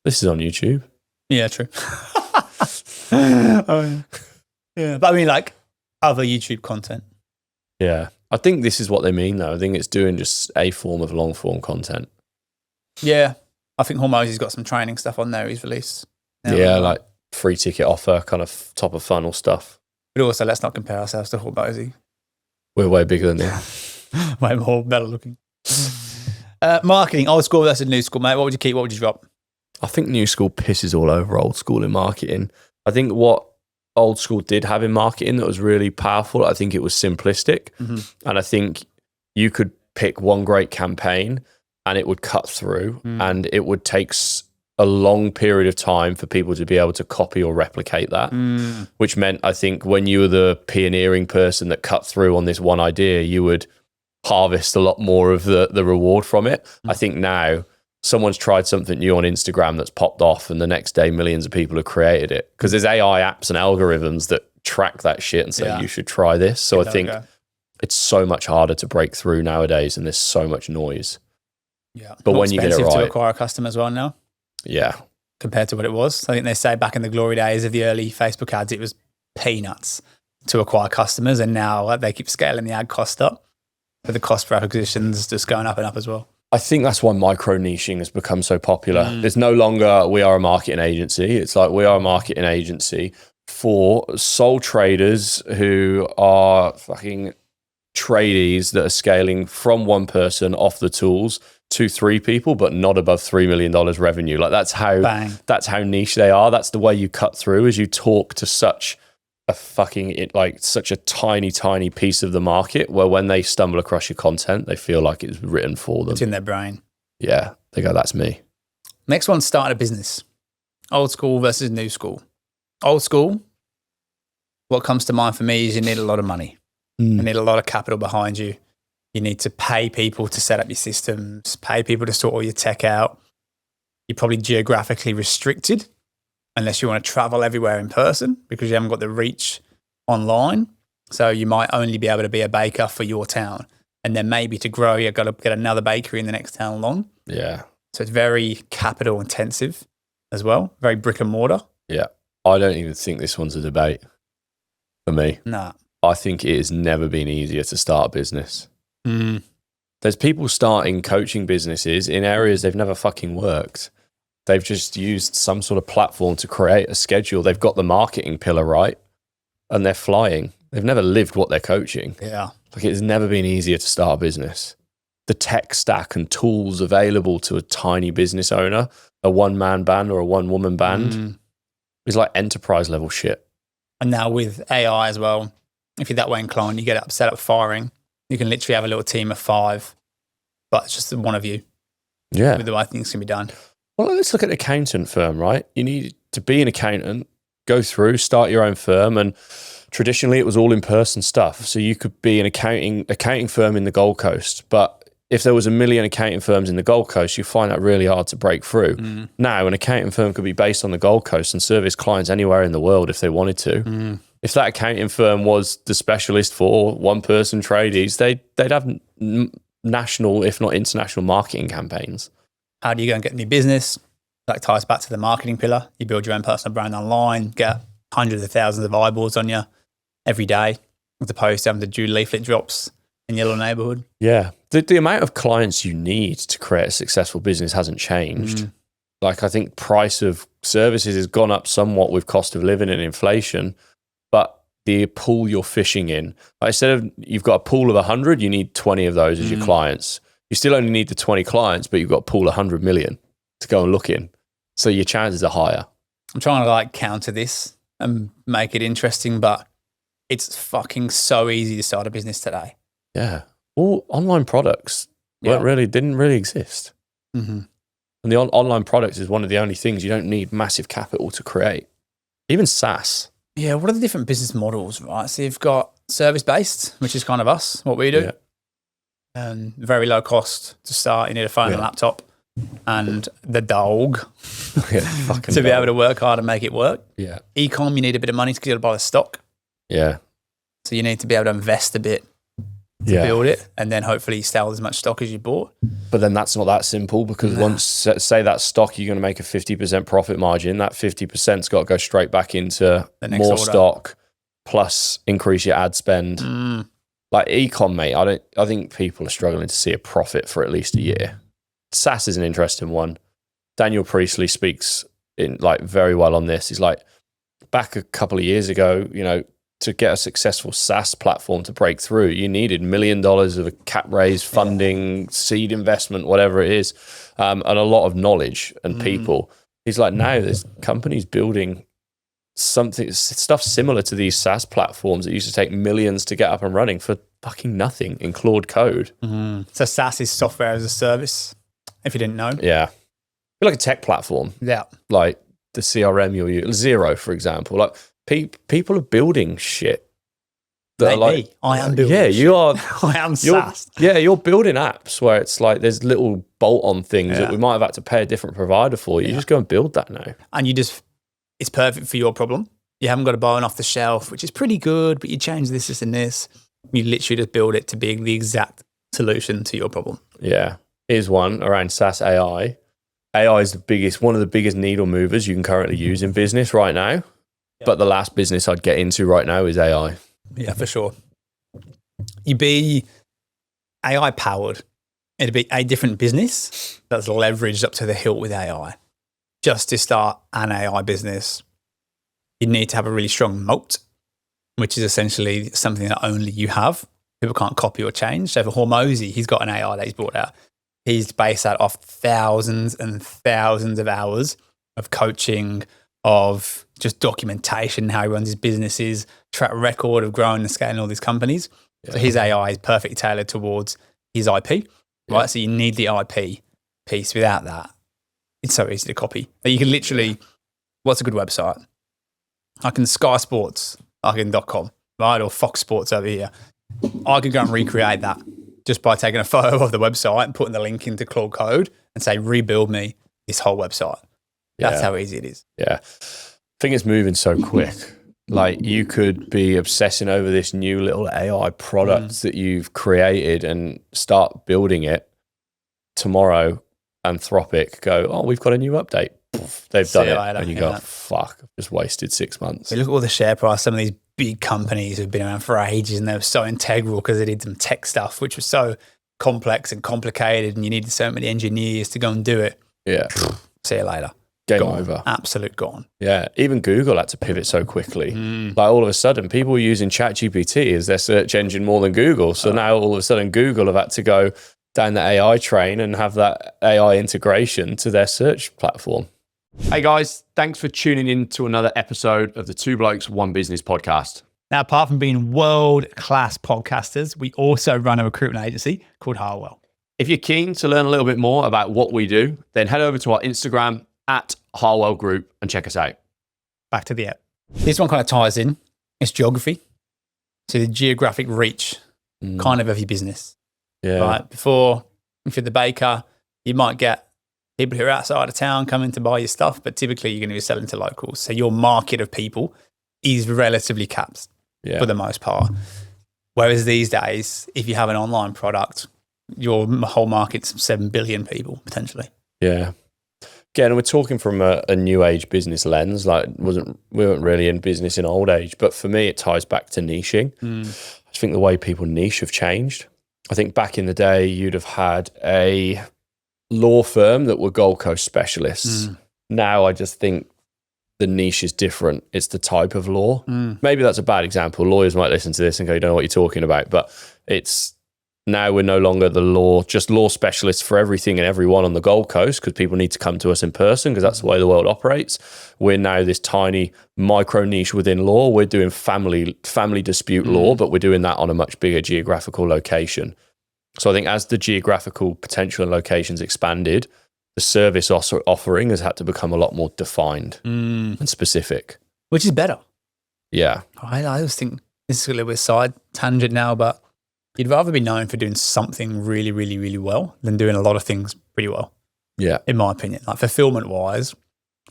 This is on YouTube. Yeah, true. Yeah, but I mean like other YouTube content. Yeah. I think this is what they mean though. I think it's doing just a form of long form content. Yeah. I think Hormozy's got some training stuff on there he's released. Yeah, like free ticket offer, kind of top of funnel stuff. But also, let's not compare ourselves to Hormozy. We're way bigger than them. Way more better looking. Marketing, old school versus new school, mate. What would you keep? What would you drop? I think new school pisses all over old school in marketing. I think what old school did have in marketing that was really powerful, I think it was simplistic. And I think you could pick one great campaign and it would cut through and it would take a long period of time for people to be able to copy or replicate that, which meant I think when you were the pioneering person that cut through on this one idea, you would harvest a lot more of the reward from it. I think now someone's tried something new on Instagram that's popped off and the next day millions of people have created it because there's AI apps and algorithms that track that shit and say you should try this. So I think it's so much harder to break through nowadays and there's so much noise. Yeah. But when you get it right. to acquire a customer as well now. Yeah. Compared to what it was. I think they say back in the glory days of the early Facebook ads, it was peanuts to acquire customers. And now they keep scaling the ad cost up. But the cost per acquisition is just going up and up as well. I think that's why micro niching has become so popular. There's no longer we are a marketing agency. It's like we are a marketing agency for sole traders who are fucking tradies that are scaling from one person off the tools to 3 people, but not above $3 million revenue. Like that's how niche they are. That's the way you cut through, is you talk to such a tiny piece of the market where when they stumble across your content, they feel like it's written for them. It's in their brain. Yeah. They go, that's me. Next one, starting a business. Old school versus new school. Old school, what comes to mind for me is you need a lot of money. You need a lot of capital behind you. You need to pay people to set up your systems, pay people to sort all your tech out. You're probably geographically restricted unless you want to travel everywhere in person because you haven't got the reach online. So you might only be able to be a baker for your town. And then maybe to grow, you've got to get another bakery in the next town along. Yeah. So it's very capital intensive as well, very brick and mortar. Yeah. I don't even think this one's a debate for me. Nah. I think it has never been easier to start a business. There's people starting coaching businesses in areas they've never fucking worked. They've just used some sort of platform to create a schedule. They've got the marketing pillar right and they're flying. They've never lived what they're coaching. Yeah. Like it's never been easier to start a business. The tech stack and tools available to a tiny business owner, a one-man band or a one-woman band is like enterprise level shit. And now with AI as well, if you're that way inclined, you get it set up firing. You can literally have a little team of 5, but it's just one of you. Yeah. With the way things can be done. Well, let's look at an accountant firm, right? You need to be an accountant, go through, start your own firm. And traditionally it was all in-person stuff. So you could be an accounting firm in the Gold Coast, but if there was 1 million accounting firms in the Gold Coast, you find that really hard to break through. Now, an accounting firm could be based on the Gold Coast and service clients anywhere in the world if they wanted to. If that accounting firm was the specialist for one-person tradies, they'd have national, if not international, marketing campaigns. How do you go and get new business? That ties back to the marketing pillar. You build your own personal brand online, get hundreds of thousands of eyeballs on you every day, as opposed to having to do leaflet drops in your little neighborhood. Yeah. The amount of clients you need to create a successful business hasn't changed. Like, I think price of services has gone up somewhat with cost of living and inflation, but the pool you're fishing in, like, instead of you've got a pool of 100, you need 20 of those as your clients. You still only need the 20 clients, but you've got a pool of 100 million to go and look in. So your chances are higher. I'm trying to like counter this and make it interesting, but it's fucking so easy to start a business today. Yeah. Well, online products didn't really exist. And the online products is one of the only things you don't need massive capital to create. Even SaaS. Yeah. What are the different business models, right? So you've got service-based, which is kind of us, what we do. And very low cost to start. You need a phone and a laptop and the dog to be able to work hard and make it work. Yeah. E-com, you need a bit of money to buy the stock. Yeah. So you need to be able to invest a bit to build it, and then hopefully sell as much stock as you bought. But then that's not that simple, because once, say that stock, you're going to make a 50% profit margin, that 50%'s got to go straight back into more order. Stock, plus increase your ad spend. Like e-com, mate, I think people are struggling to see a profit for at least a year. SaaS is an interesting one. Daniel Priestley speaks in like very well on this. He's like, back a couple of years ago, you know, to get a successful SaaS platform to break through, you needed $1 million of a cap raise, funding, seed investment, whatever it is, and a lot of knowledge and people. He's like, now there's companies building stuff similar to these SaaS platforms that used to take millions to get up and running for fucking nothing in Claude code. So SaaS is software as a service, if you didn't know. Yeah. Like a tech platform. Yeah. Like the CRM you'll use, Xero, for example. Like people are building shit. I am building shit. You are. I am SaaS. Yeah, you're building apps where it's like there's little bolt-on things that we might have had to pay a different provider for. You just go and build that now. And it's perfect for your problem. You haven't got to buy one off the shelf, which is pretty good, but you change this and this. You literally just build it to be the exact solution to your problem. Yeah. Here's one around SaaS AI. AI is one of the biggest needle movers you can currently use in business right now. But the last business I'd get into right now is AI. Yeah, for sure. You'd be AI powered. It'd be a different business that's leveraged up to the hilt with AI. Just to start an AI business, you need to have a really strong moat, which is essentially something that only you have. People can't copy or change. So for Hormozy, he's got an AI that he's brought out. He's based that off thousands and thousands of hours of coaching, of just documentation, how he runs his businesses, track record of growing and scaling all these companies. So his AI is perfectly tailored towards his IP, right? So you need the IP piece. Without that, it's so easy to copy. You can literally, what's a good website? I can Sky Sports, .com, right? Or Fox Sports over here. I could go and recreate that just by taking a photo of the website and putting the link into Claude Code and say, rebuild me this whole website. That's how easy it is. Yeah. I think it's moving so quick. Like, you could be obsessing over this new little AI product that you've created and start building it tomorrow. Anthropic go, oh, we've got a new update. Poof, they've done it. Later. And you go, fuck, I've just wasted 6 months. You look at all the share price, some of these big companies who've been around for ages and they were so integral because they did some tech stuff, which was so complex and complicated and you needed so many engineers to go and do it. Yeah. See you later. Game over. Absolute gone. Yeah. Even Google had to pivot so quickly. Like, all of a sudden, people were using ChatGPT as their search engine more than Google. So now all of a sudden, Google have had to go down the AI train and have that AI integration to their search platform. Hey guys, thanks for tuning in to another episode of the Two Blokes One Business podcast. Now, apart from being world-class podcasters, we also run a recruitment agency called Harwell. If you're keen to learn a little bit more about what we do, then head over to our Instagram @Harwell Group and check us out. Back to the app. This one kind of ties in. It's geography. So the geographic reach kind of your business. Yeah. Right. Before If you're the baker, you might get people who are outside of town coming to buy your stuff, but typically you're going to be selling to locals. So your market of people is relatively capped for the most part. Whereas these days, if you have an online product, your whole market's 7 billion people potentially. Yeah. Again, we're talking from a new age business lens. Like, we weren't really in business in old age, but for me, it ties back to niching. I just think the way people niche have changed. I think back in the day, you'd have had a law firm that were Gold Coast specialists. Now, I just think the niche is different. It's the type of law. Maybe that's a bad example. Lawyers might listen to this and go, "You don't know what you're talking about," but it's. Now we're no longer just law specialists for everything and everyone on the Gold Coast because people need to come to us in person because that's the way the world operates. We're now this tiny micro niche within law. We're doing family dispute law, but we're doing that on a much bigger geographical location. So I think as the geographical potential and locations expanded, the service offering has had to become a lot more defined and specific. Which is better. Yeah. I always think, this is a little bit side tangent now, but you'd rather be known for doing something really, really, really well than doing a lot of things pretty well. Yeah. In my opinion. Like fulfillment wise,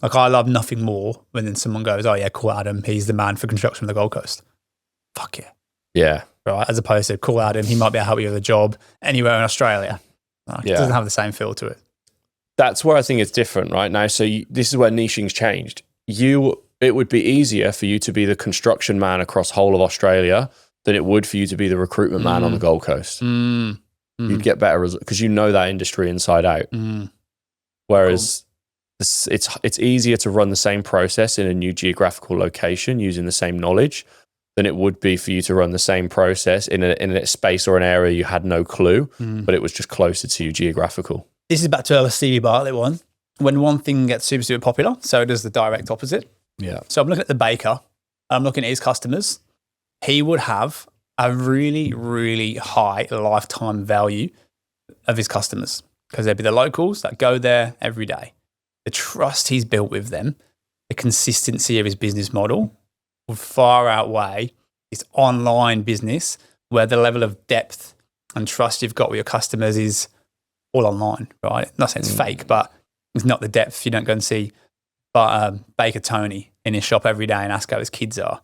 like I love nothing more when then someone goes, "Oh yeah, call Adam. He's the man for construction on the Gold Coast." Fuck yeah. Yeah. Right. As opposed to call Adam. He might be able to help you with a job anywhere in Australia. Like, it doesn't have the same feel to it. That's where I think it's different right now. So this is where niching's changed. It would be easier for you to be the construction man across whole of Australia than it would for you to be the recruitment man on the Gold Coast. You'd get better results because you know that industry inside out. Whereas it's easier to run the same process in a new geographical location using the same knowledge than it would be for you to run the same process in a space or an area you had no clue, but it was just closer to you geographical. This is back to a Stevie Bartlett one. When one thing gets super, super popular, so does the direct opposite. Yeah. So I'm looking at the baker. I'm looking at his customers. He would have a really, really high lifetime value of his customers because they'd be the locals that go there every day. The trust he's built with them, the consistency of his business model would far outweigh his online business where the level of depth and trust you've got with your customers is all online, right? Not saying it's fake, but it's not the depth. You don't go and see Baker Tony in his shop every day and ask how his kids are.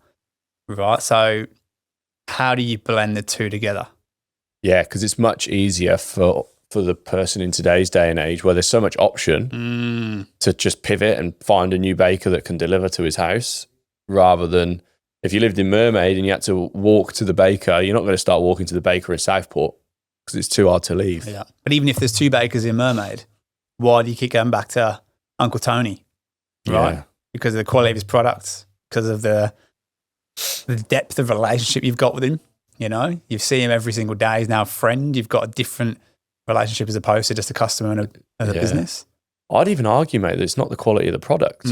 Right. So how do you blend the two together? Yeah, because it's much easier for the person in today's day and age where there's so much option to just pivot and find a new baker that can deliver to his house rather than if you lived in Mermaid and you had to walk to the baker, you're not going to start walking to the baker in Southport because it's too hard to leave. Yeah. But even if there's 2 bakers in Mermaid, why do you keep going back to Uncle Tony? Right. Yeah. Because of the quality of his products, because of the depth of relationship you've got with him. You know, you see him every single day. He's now a friend. You've got a different relationship as opposed to just a customer and a business. I'd even argue, mate, that it's not the quality of the product.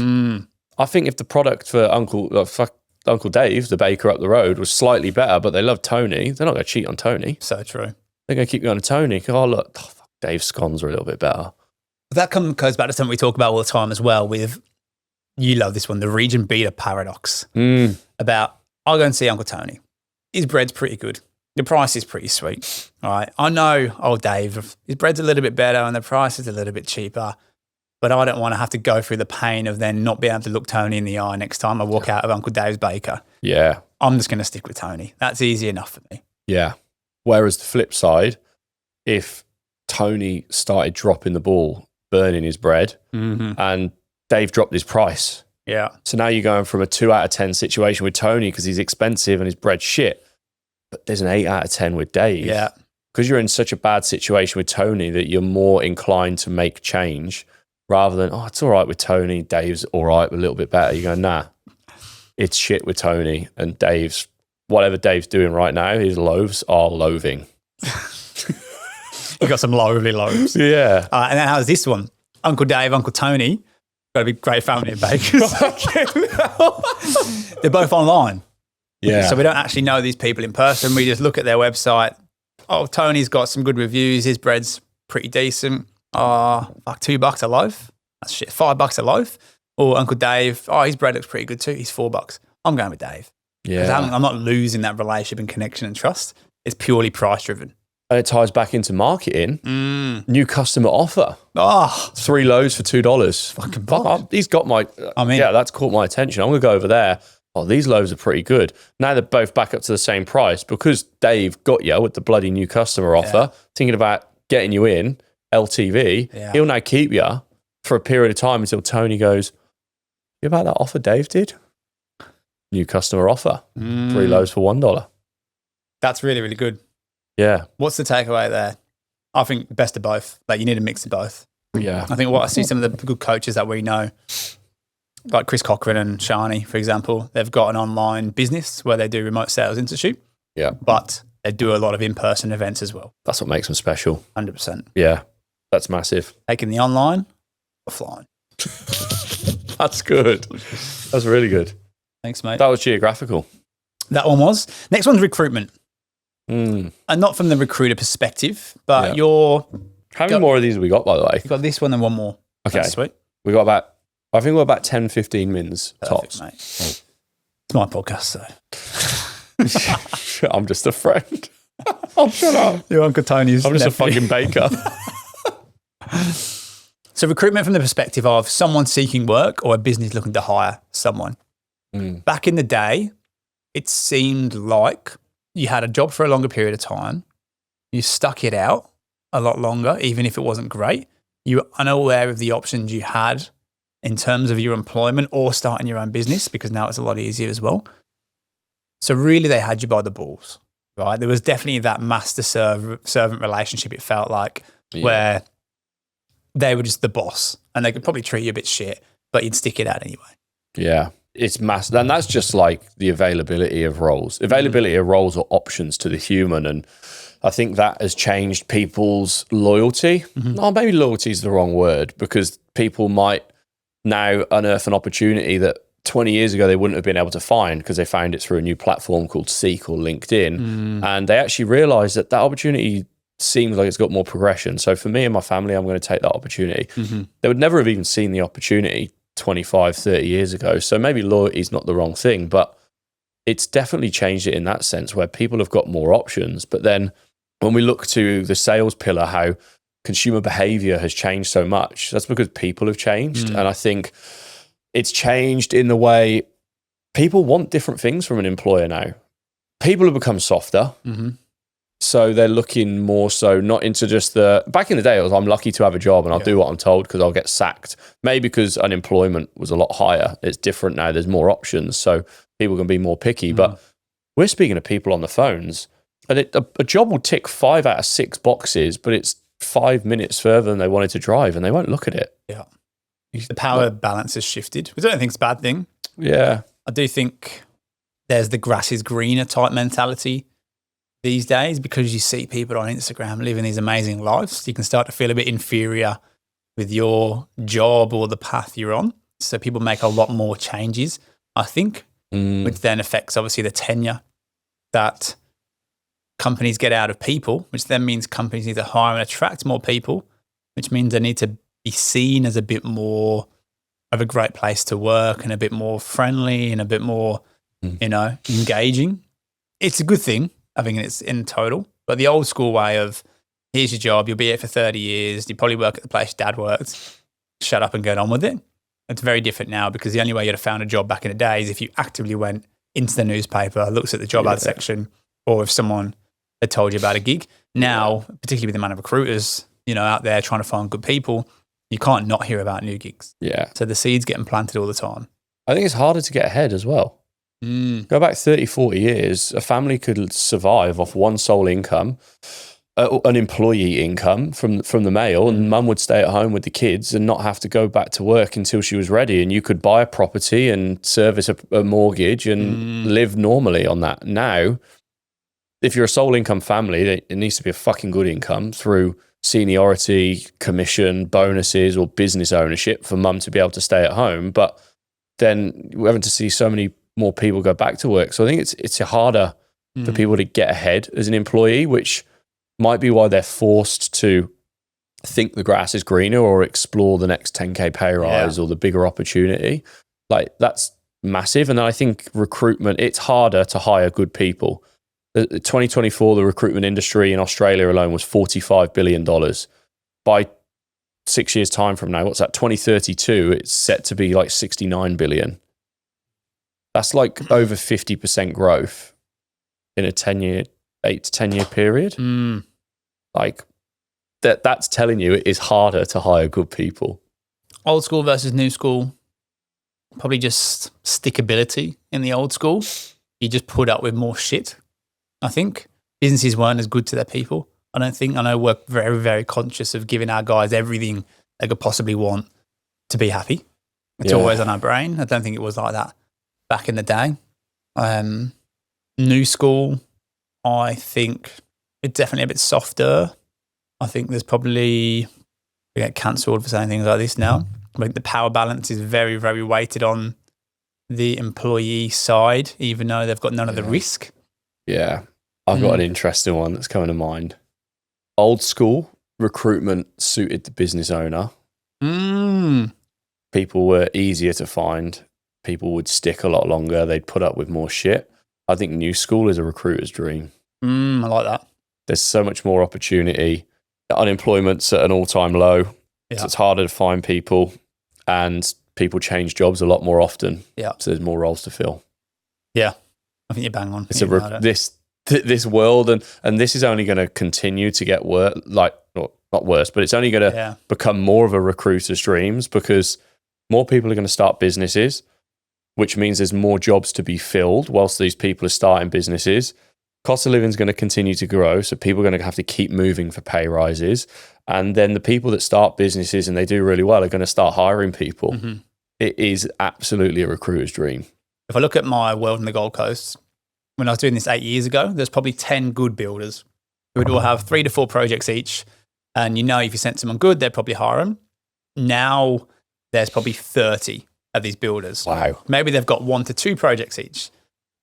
I think if the product for Uncle Dave, the baker up the road, was slightly better, but they love Tony, they're not going to cheat on Tony. So true. They're going to keep going to Tony. Oh, look, Dave's scones are a little bit better. That goes back to something we talk about all the time as well with, you love this one, the region beta paradox. About, I'll go and see Uncle Tony. His bread's pretty good. The price is pretty sweet. All right. I know old Dave, his bread's a little bit better and the price is a little bit cheaper, but I don't want to have to go through the pain of then not being able to look Tony in the eye next time I walk out of Uncle Dave's baker. Yeah. I'm just going to stick with Tony. That's easy enough for me. Yeah. Whereas the flip side, if Tony started dropping the ball, burning his bread, and Dave dropped his price. Yeah. So now you're going from a 2 out of 10 situation with Tony because he's expensive and his bread's shit. But there's an 8 out of 10 with Dave. Yeah. Because you're in such a bad situation with Tony that you're more inclined to make change rather than, oh, it's all right with Tony. Dave's all right, but a little bit better. You go, nah, it's shit with Tony. And whatever Dave's doing right now, his loaves are loathing. You got some lovely loaves. Yeah. And then how's this one? Uncle Dave, Uncle Tony. Got to be a great family of bakers. They're both online. Yeah. So we don't actually know these people in person. We just look at their website. Oh, Tony's got some good reviews. His bread's pretty decent. Like $2 a loaf. That's shit. $5 a loaf. Or Uncle Dave. Oh, his bread looks pretty good too. He's $4. I'm going with Dave. Yeah. I'm not losing that relationship and connection and trust. It's purely price driven. And it ties back into marketing. New customer offer. 3 loaves for $2. Fucking bot. He's got my, that's caught my attention. I'm going to go over there. Oh, these loaves are pretty good. Now they're both back up to the same price because Dave got you with the bloody new customer offer, thinking about getting you in, LTV. Yeah. He'll now keep you for a period of time until Tony goes, you about that offer Dave did? New customer offer. 3 loaves for $1. That's really, really good. Yeah. What's the takeaway there? I think best of both. Like, you need a mix of both. Yeah. I think what I see some of the good coaches that we know, like Chris Cochran and Shani, for example, they've got an online business where they do remote sales institute. Yeah. But they do a lot of in-person events as well. That's what makes them special. 100%. Yeah. That's massive. Taking the online, offline. That's good. That's really good. Thanks, mate. That was geographical. That one was. Next one's recruitment. And not from the recruiter perspective, but How many more of these have we got, by the way? You've got this one and one more. Okay. That's sweet. We got about 10, 15 mins tops. Mate. It's my podcast, so. I'm just a friend. Oh, shut up. Your Uncle Tony's I'm just a fucking baker. So recruitment from the perspective of someone seeking work or a business looking to hire someone. Back in the day, it seemed like you had a job for a longer period of time. You stuck it out a lot longer, even if it wasn't great. You were unaware of the options you had in terms of your employment or starting your own business, because now it's a lot easier as well. So really they had you by the balls, right? There was definitely that master-servant relationship, it felt like, where they were just the boss and they could probably treat you a bit shit, but you'd stick it out anyway. Yeah. It's massive. And that's just like the availability of roles. Availability of roles or options to the human. And I think that has changed people's loyalty. Oh, maybe loyalty is the wrong word, because people might now unearth an opportunity that 20 years ago they wouldn't have been able to find because they found it through a new platform called Seek or LinkedIn. And they actually realized that opportunity seems like it's got more progression. So for me and my family, I'm going to take that opportunity. They would never have even seen the opportunity 25, 30 years ago. So maybe loyalty is not the wrong thing, but it's definitely changed it in that sense where people have got more options. But then when we look to the sales pillar, how consumer behavior has changed so much, that's because people have changed. And I think it's changed in the way people want different things from an employer now. People have become softer. So they're looking more so not into just back in the day, it was I'm lucky to have a job and I'll do what I'm told because I'll get sacked. Maybe because unemployment was a lot higher. It's different now. There's more options. So people can be more picky. But we're speaking to people on the phones and a job will tick 5 out of 6 boxes, but it's 5 minutes further than they wanted to drive and they won't look at it. Yeah. The power balance has shifted, which I don't think is a bad thing. Yeah. I do think there's the grass is greener type mentality these days, because you see people on Instagram living these amazing lives. You can start to feel a bit inferior with your job or the path you're on. So people make a lot more changes, I think, which then affects obviously the tenure that companies get out of people, which then means companies need to hire and attract more people, which means they need to be seen as a bit more of a great place to work and a bit more friendly and a bit more, engaging. It's a good thing. I think it's in total, but the old school way of here's your job, you'll be here for 30 years, you probably work at the place your dad worked, shut up and get on with it. It's very different now, because the only way you'd have found a job back in the day is if you actively went into the newspaper, looked at the job ad section, or if someone had told you about a gig. Now, particularly with the amount of recruiters, out there trying to find good people, you can't not hear about new gigs. Yeah. So the seed's getting planted all the time. I think it's harder to get ahead as well. Go back 30, 40 years, a family could survive off one sole income, an employee income from the male, and mum would stay at home with the kids and not have to go back to work until she was ready. And you could buy a property and service a mortgage and live normally on that. Now, if you're a sole income family, it needs to be a fucking good income through seniority, commission, bonuses, or business ownership for mum to be able to stay at home. But then we're having to see so many more people go back to work. So I think it's harder for people to get ahead as an employee, which might be why they're forced to think the grass is greener or explore the next 10K pay rise or the bigger opportunity. Like, that's massive. And then I think recruitment, it's harder to hire good people. 2024, the recruitment industry in Australia alone was $45 billion. By 6 years' time from now, what's that, 2032, it's set to be like 69 billion. That's like over 50% growth in a 8 to 10 year period. Like that's telling you it is harder to hire good people. Old school versus new school, probably just stickability in the old school. You just put up with more shit. I think businesses weren't as good to their people. I know we're very, very conscious of giving our guys everything they could possibly want to be happy. It's always on our brain. I don't think it was like that back in the day. New school, I think it's definitely a bit softer. I think there's probably, we get cancelled for saying things like this now. I think the power balance is very, very weighted on the employee side, even though they've got none of the risk. Yeah. I've got an interesting one that's coming to mind. Old school recruitment suited the business owner. People were easier to find. People would stick a lot longer. They'd put up with more shit. I think new school is a recruiter's dream. I like that. There's so much more opportunity. Unemployment's at an all-time low. So it's harder to find people, and people change jobs a lot more often. So there's more roles to fill. I think you're bang on. It's this world, and this is only going to continue to get worse, like not worse, but it's only going to become more of a recruiter's dreams, because more people are going to start businesses, which means there's more jobs to be filled whilst these people are starting businesses. Cost of living is going to continue to grow, so people are going to have to keep moving for pay rises. And then the people that start businesses and they do really well are going to start hiring people. It is absolutely a recruiter's dream. If I look at my world in the Gold Coast, when I was doing this 8 years ago, there's probably 10 good builders who would all have 3 to 4 projects each. And if you sent someone good, they'd probably hire them. Now there's probably 30 of these builders. Wow. Maybe they've got 1 to 2 projects each,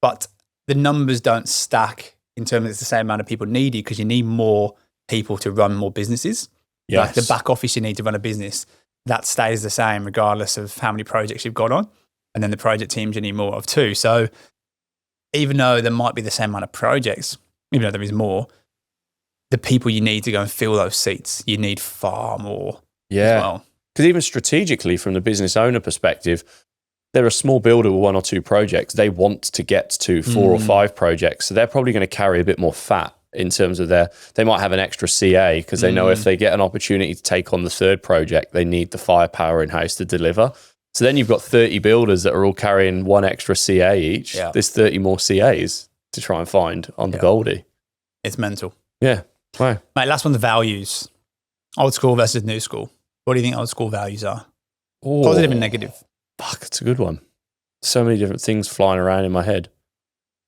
but the numbers don't stack in terms of it's the same amount of people needed, because you need more people to run more businesses. Like the back office you need to run a business, that stays the same regardless of how many projects you've got on. And then the project teams you need more of too. So even though there might be the same amount of projects, even though there is more, the people you need to go and fill those seats, you need far more as well. Because even strategically, from the business owner perspective, they're a small builder with 1 or 2 projects. They want to get to 4 or 5 projects. So they're probably going to carry a bit more fat in terms of they might have an extra CA, because they know if they get an opportunity to take on the 3rd project, they need the firepower in-house to deliver. So then you've got 30 builders that are all carrying 1 extra CA each. There's 30 more CAs to try and find on the Goldie. It's mental. Yeah. Wow. Mate, last one, the values. Old school versus new school. What do you think old school values are? Positive and negative. Fuck, it's a good one. So many different things flying around in my head.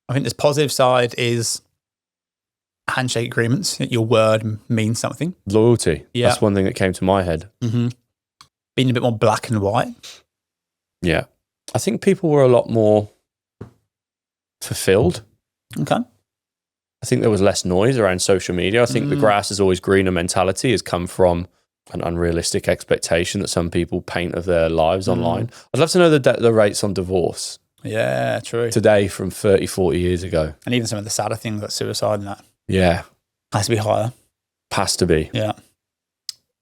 I think this positive side is handshake agreements. Your word means something. Loyalty. That's one thing that came to my head. Being a bit more black and white. Yeah. I think people were a lot more fulfilled. Okay. I think there was less noise around social media. I think the grass is always greener mentality has come from an unrealistic expectation that some people paint of their lives online. I'd love to know the rates on divorce. Yeah, true. Today from 30, 40 years ago. And even some of the sadder things like suicide and that. Yeah. Has to be higher. Has to be. Yeah.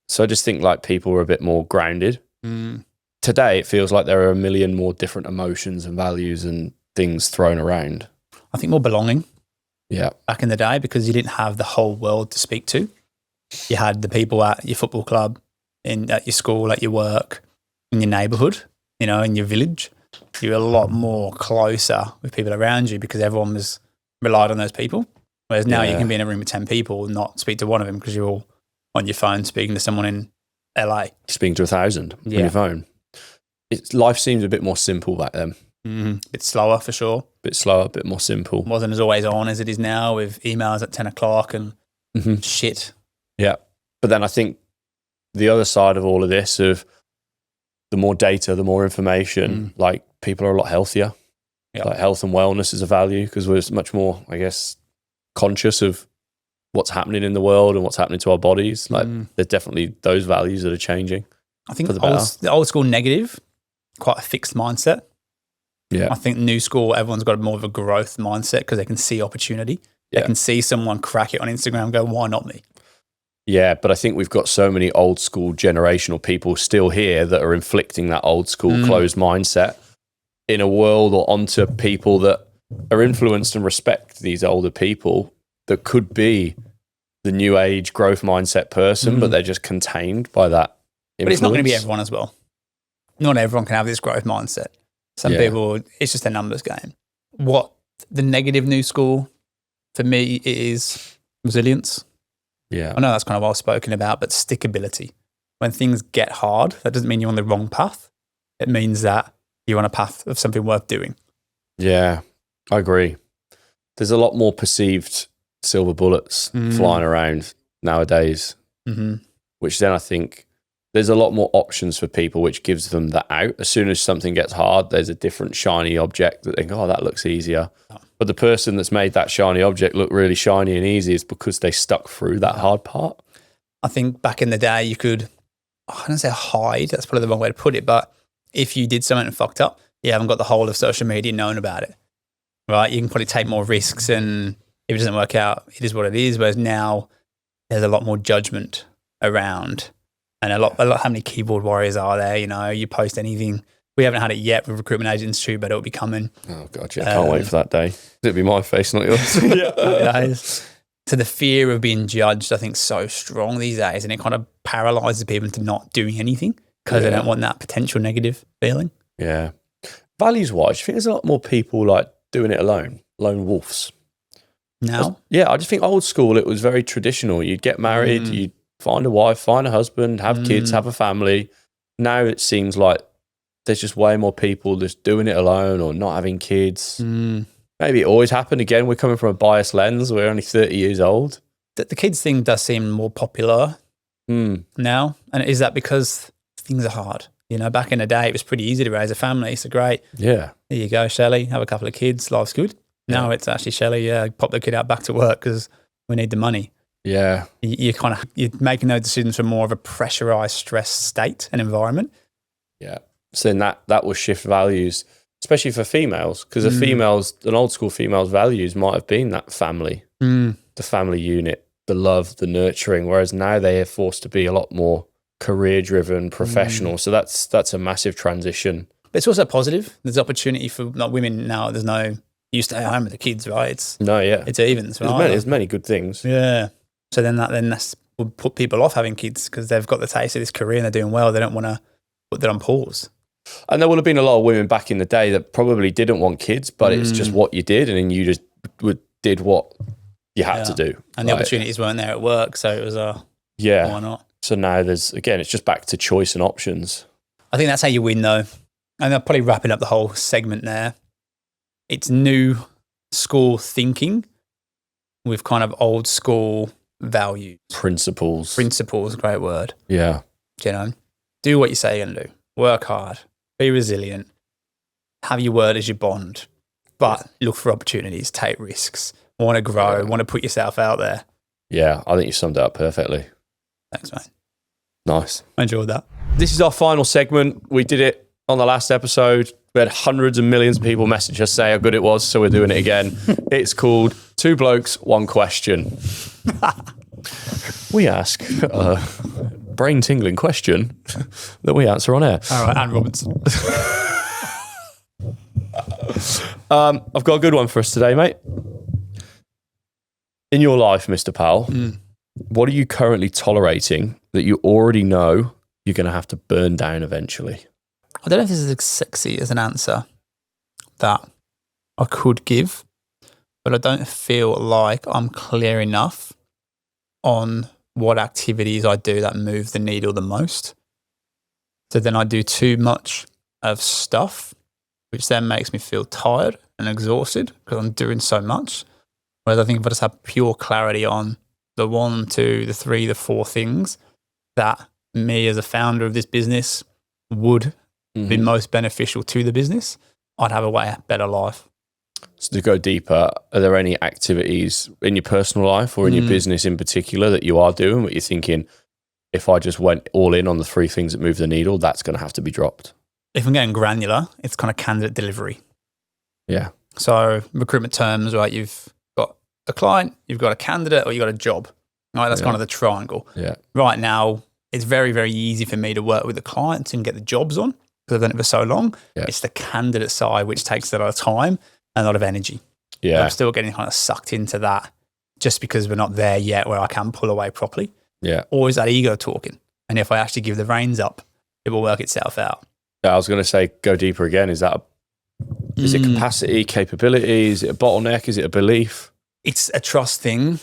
So I just think like people were a bit more grounded. Today it feels like there are a million more different emotions and values and things thrown around. I think more belonging. Yeah. Back in the day, because you didn't have the whole world to speak to. You had the people at your football club, at your school, at your work, in your neighbourhood, in your village. You were a lot more closer with people around you because everyone was relied on those people. Whereas now you can be in a room with 10 people and not speak to one of them because you're all on your phone speaking to someone in LA. Speaking to 1,000 on your phone. Life seems a bit more simple back then. A bit slower for sure. Bit slower, a bit more simple. Wasn't as always on as it is now with emails at 10 o'clock and shit. Yeah. But then I think the other side of all of this, of the more data, the more information, like people are a lot healthier. Like health and wellness is a value because we're much more, I guess, conscious of what's happening in the world and what's happening to our bodies. Like there's definitely those values that are changing. I think the old school negative, quite a fixed mindset. Yeah. I think new school, everyone's got more of a growth mindset because they can see opportunity. They can see someone crack it on Instagram and go, why not me? Yeah, but I think we've got so many old school generational people still here that are inflicting that old school closed mindset in a world or onto people that are influenced and respect these older people that could be the new age growth mindset person, but they're just contained by that influence. But it's not going to be everyone as well. Not everyone can have this growth mindset. Some people, it's just a numbers game. What the negative new school for me is resilience. Yeah. I know that's kind of what I've spoken about, but stickability. When things get hard, that doesn't mean you're on the wrong path. It means that you're on a path of something worth doing. Yeah, I agree. There's a lot more perceived silver bullets flying around nowadays, which then I think there's a lot more options for people, which gives them that out. As soon as something gets hard, there's a different shiny object that they think, oh, that looks easier. But the person that's made that shiny object look really shiny and easy is because they stuck through that hard part. I think back in the day, you could, I don't say hide, that's probably the wrong way to put it, but if you did something and fucked up, you haven't got the whole of social media known about it, right? You can probably take more risks, and if it doesn't work out, it is what it is. Whereas now there's a lot more judgment around, and a lot. How many keyboard warriors are there? You know, you post anything. We haven't had it yet with Recruitment Agents too, but it'll be coming. Oh God, yeah, I can't wait for that day. It'll be my face, not yours. So the fear of being judged, I think, is so strong these days, and it kind of paralyzes people into not doing anything because they don't want that potential negative feeling. Yeah. Values-wise, I think there's a lot more people like doing it alone, lone wolves. Now? Yeah, I just think old school, it was very traditional. You'd get married, you'd find a wife, find a husband, have kids, have a family. Now it seems like there's just way more people just doing it alone or not having kids. Maybe it always happened. Again, we're coming from a biased lens. We're only 30 years old. The kids thing does seem more popular now. And is that because things are hard? You know, back in the day, it was pretty easy to raise a family. So great. Yeah. There you go, Shelley. Have a couple of kids. Life's good. Now it's actually, Shelley, pop the kid out back to work because we need the money. Yeah. You're making those decisions from more of a pressurized, stressed state and environment. Yeah. So then that will shift values, especially for females, because an old school female's values might have been that family, the family unit, the love, the nurturing, whereas now they are forced to be a lot more career-driven, professional. So that's a massive transition. But it's also positive. There's opportunity for women now. There's no, you stay at home with the kids, right? It's evens, right? There's many good things. Yeah. So then that will put people off having kids because they've got the taste of this career and they're doing well. They don't want to put that on pause. And there would have been a lot of women back in the day that probably didn't want kids, but it's just what you did, and then you just did what you had to do. And the opportunities weren't there at work, so it was why not? So now it's just back to choice and options. I think that's how you win, though. And I'm probably wrapping up the whole segment there. It's new school thinking with kind of old school values. Principles, great word. Yeah. You know, do what you say you're going to do. Work hard. Be resilient. Have your word as your bond. But look for opportunities. Take risks. Want to grow. Want to put yourself out there. Yeah, I think you summed it up perfectly. Thanks, mate. Nice. I enjoyed that. This is our final segment. We did it on the last episode. We had hundreds of millions of people message us say how good it was, so we're doing it again. It's called Two Blokes, One Question. We ask a brain-tingling question that we answer on air. All right, Anne Robertson. I've got a good one for us today, mate. In your life, Mr. Powell, what are you currently tolerating that you already know you're going to have to burn down eventually? I don't know if this is as sexy as an answer that I could give, but I don't feel like I'm clear enough on what activities I do that move the needle the most. So then I do too much of stuff, which then makes me feel tired and exhausted because I'm doing so much. Whereas I think if I just have pure clarity on the 1, 2, the 3, the 4 things that me as a founder of this business would be most beneficial to the business, I'd have a way better life. So to go deeper, are there any activities in your personal life or in your business in particular that you are doing what you're thinking, if I just went all in on the 3 things that move the needle, that's going to have to be dropped? If I'm getting granular, it's kind of candidate delivery. Yeah. So recruitment terms, right? You've got a client, you've got a candidate, or you've got a job. Right? That's kind of the triangle. Yeah. Right now, it's very, very easy for me to work with the clients and get the jobs on because I've done it for so long. Yeah. It's the candidate side, which takes a lot of time and a lot of energy. Yeah. I'm still getting kind of sucked into that just because we're not there yet where I can pull away properly. Yeah. Or is that ego talking? And if I actually give the reins up, it will work itself out. Yeah, I was going to say, go deeper again. Is it capacity, capability? Is it a bottleneck? Is it a belief? It's a trust thing.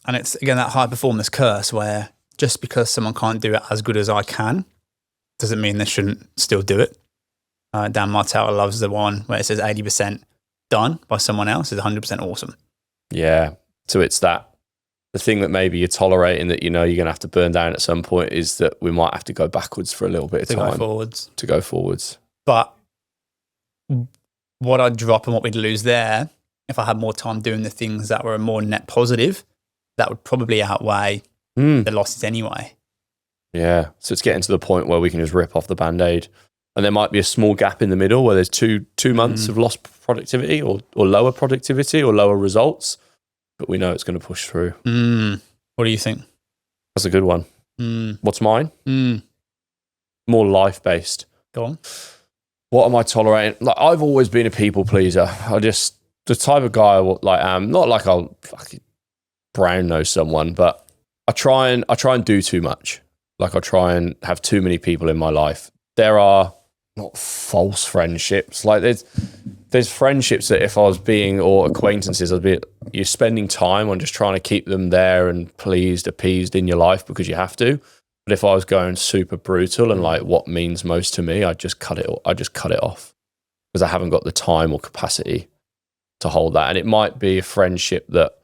And it's, again, that high performance curse where just because someone can't do it as good as I can, doesn't mean they shouldn't still do it. Dan Martell loves the one where it says 80% done by someone else is 100% awesome. Yeah. So it's the thing that maybe you're tolerating that you're going to have to burn down at some point is that we might have to go backwards for a little bit of time. To go forwards. But what I'd drop and what we'd lose there, if I had more time doing the things that were more net positive, that would probably outweigh the losses anyway. Yeah. So it's getting to the point where we can just rip off the Band-Aid. And there might be a small gap in the middle where there's two months of lost productivity or lower productivity or lower results. But we know it's going to push through. What do you think? That's a good one. What's mine? More life-based. Go on. What am I tolerating? Like, I've always been a people pleaser. The type of guy I am, not like I'll fucking brown nose someone, but I try and do too much. Like I try and have too many people in my life. There are not false friendships. Like there's friendships that if I was or acquaintances, you're spending time on just trying to keep them there and appeased in your life because you have to. But if I was going super brutal and like what means most to me, I just cut it off because I haven't got the time or capacity to hold that. And it might be a friendship that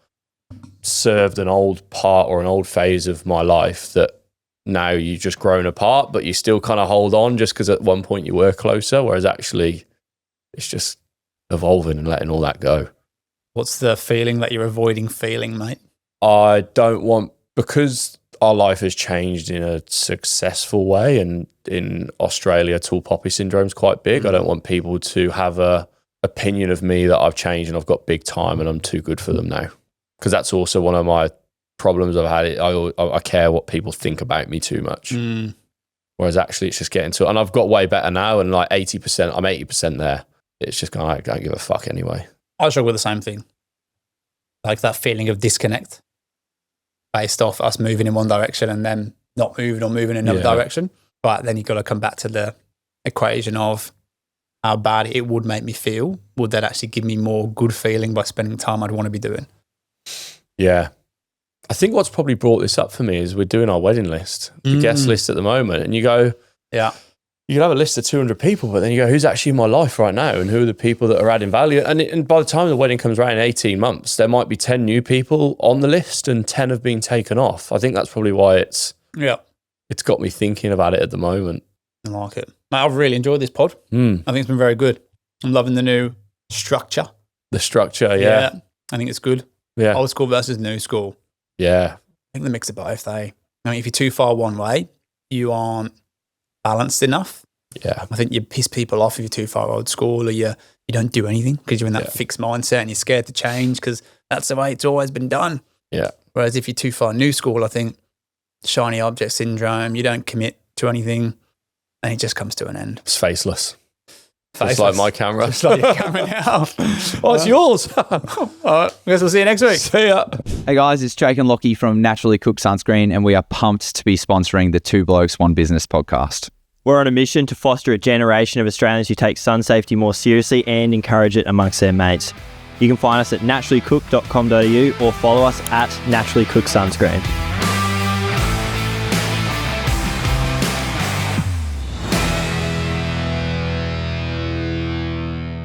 served an old part or an old phase of my life that now you've just grown apart, but you still kind of hold on just because at one point you were closer, whereas actually it's just evolving and letting all that go. What's the feeling that you're avoiding feeling, mate? I don't want, because our life has changed in a successful way, and in Australia, tall poppy syndrome is quite big. I don't want people to have a opinion of me that I've changed and I've got big time and I'm too good for them now. Because that's also one of my problems I've had. I care what people think about me too much. Whereas actually it's just getting to it. And I've got way better now, and like 80%, I'm 80% there. It's just kind of like, I don't give a fuck anyway. I struggle with the same thing. Like that feeling of disconnect based off us moving in one direction and then not moving or moving in another direction. But then you've got to come back to the equation of how bad it would make me feel. Would that actually give me more good feeling by spending time I'd want to be doing? Yeah. I think what's probably brought this up for me is we're doing our wedding list, the guest list at the moment. And you go, you can have a list of 200 people, but then you go, who's actually in my life right now? And who are the people that are adding value? And by the time the wedding comes around in 18 months, there might be 10 new people on the list and 10 have been taken off. I think that's probably why it's got me thinking about it at the moment. I like it. Mate, I've really enjoyed this pod. I think it's been very good. I'm loving the new structure. The structure, yeah. I think it's good. Yeah. Old school versus new school. Yeah. I think the mix of both, if you're too far one way, you aren't balanced enough. Yeah. I think you piss people off if you're too far old school, or you don't do anything because you're in that fixed mindset and you're scared to change because that's the way it's always been done. Yeah. Whereas if you're too far new school, I think shiny object syndrome, you don't commit to anything and it just comes to an end. It's faceless. Just like my camera. Just like your camera now. Oh, it's yours. All right. I guess we'll see you next week. See ya. Hey guys, it's Jake and Lockie from Naturally Cooked Sunscreen, and we are pumped to be sponsoring the Two Blokes One Business podcast. We're on a mission to foster a generation of Australians who take sun safety more seriously and encourage it amongst their mates. You can find us at naturallycook.com.au or follow us at Naturally Cooked Sunscreen.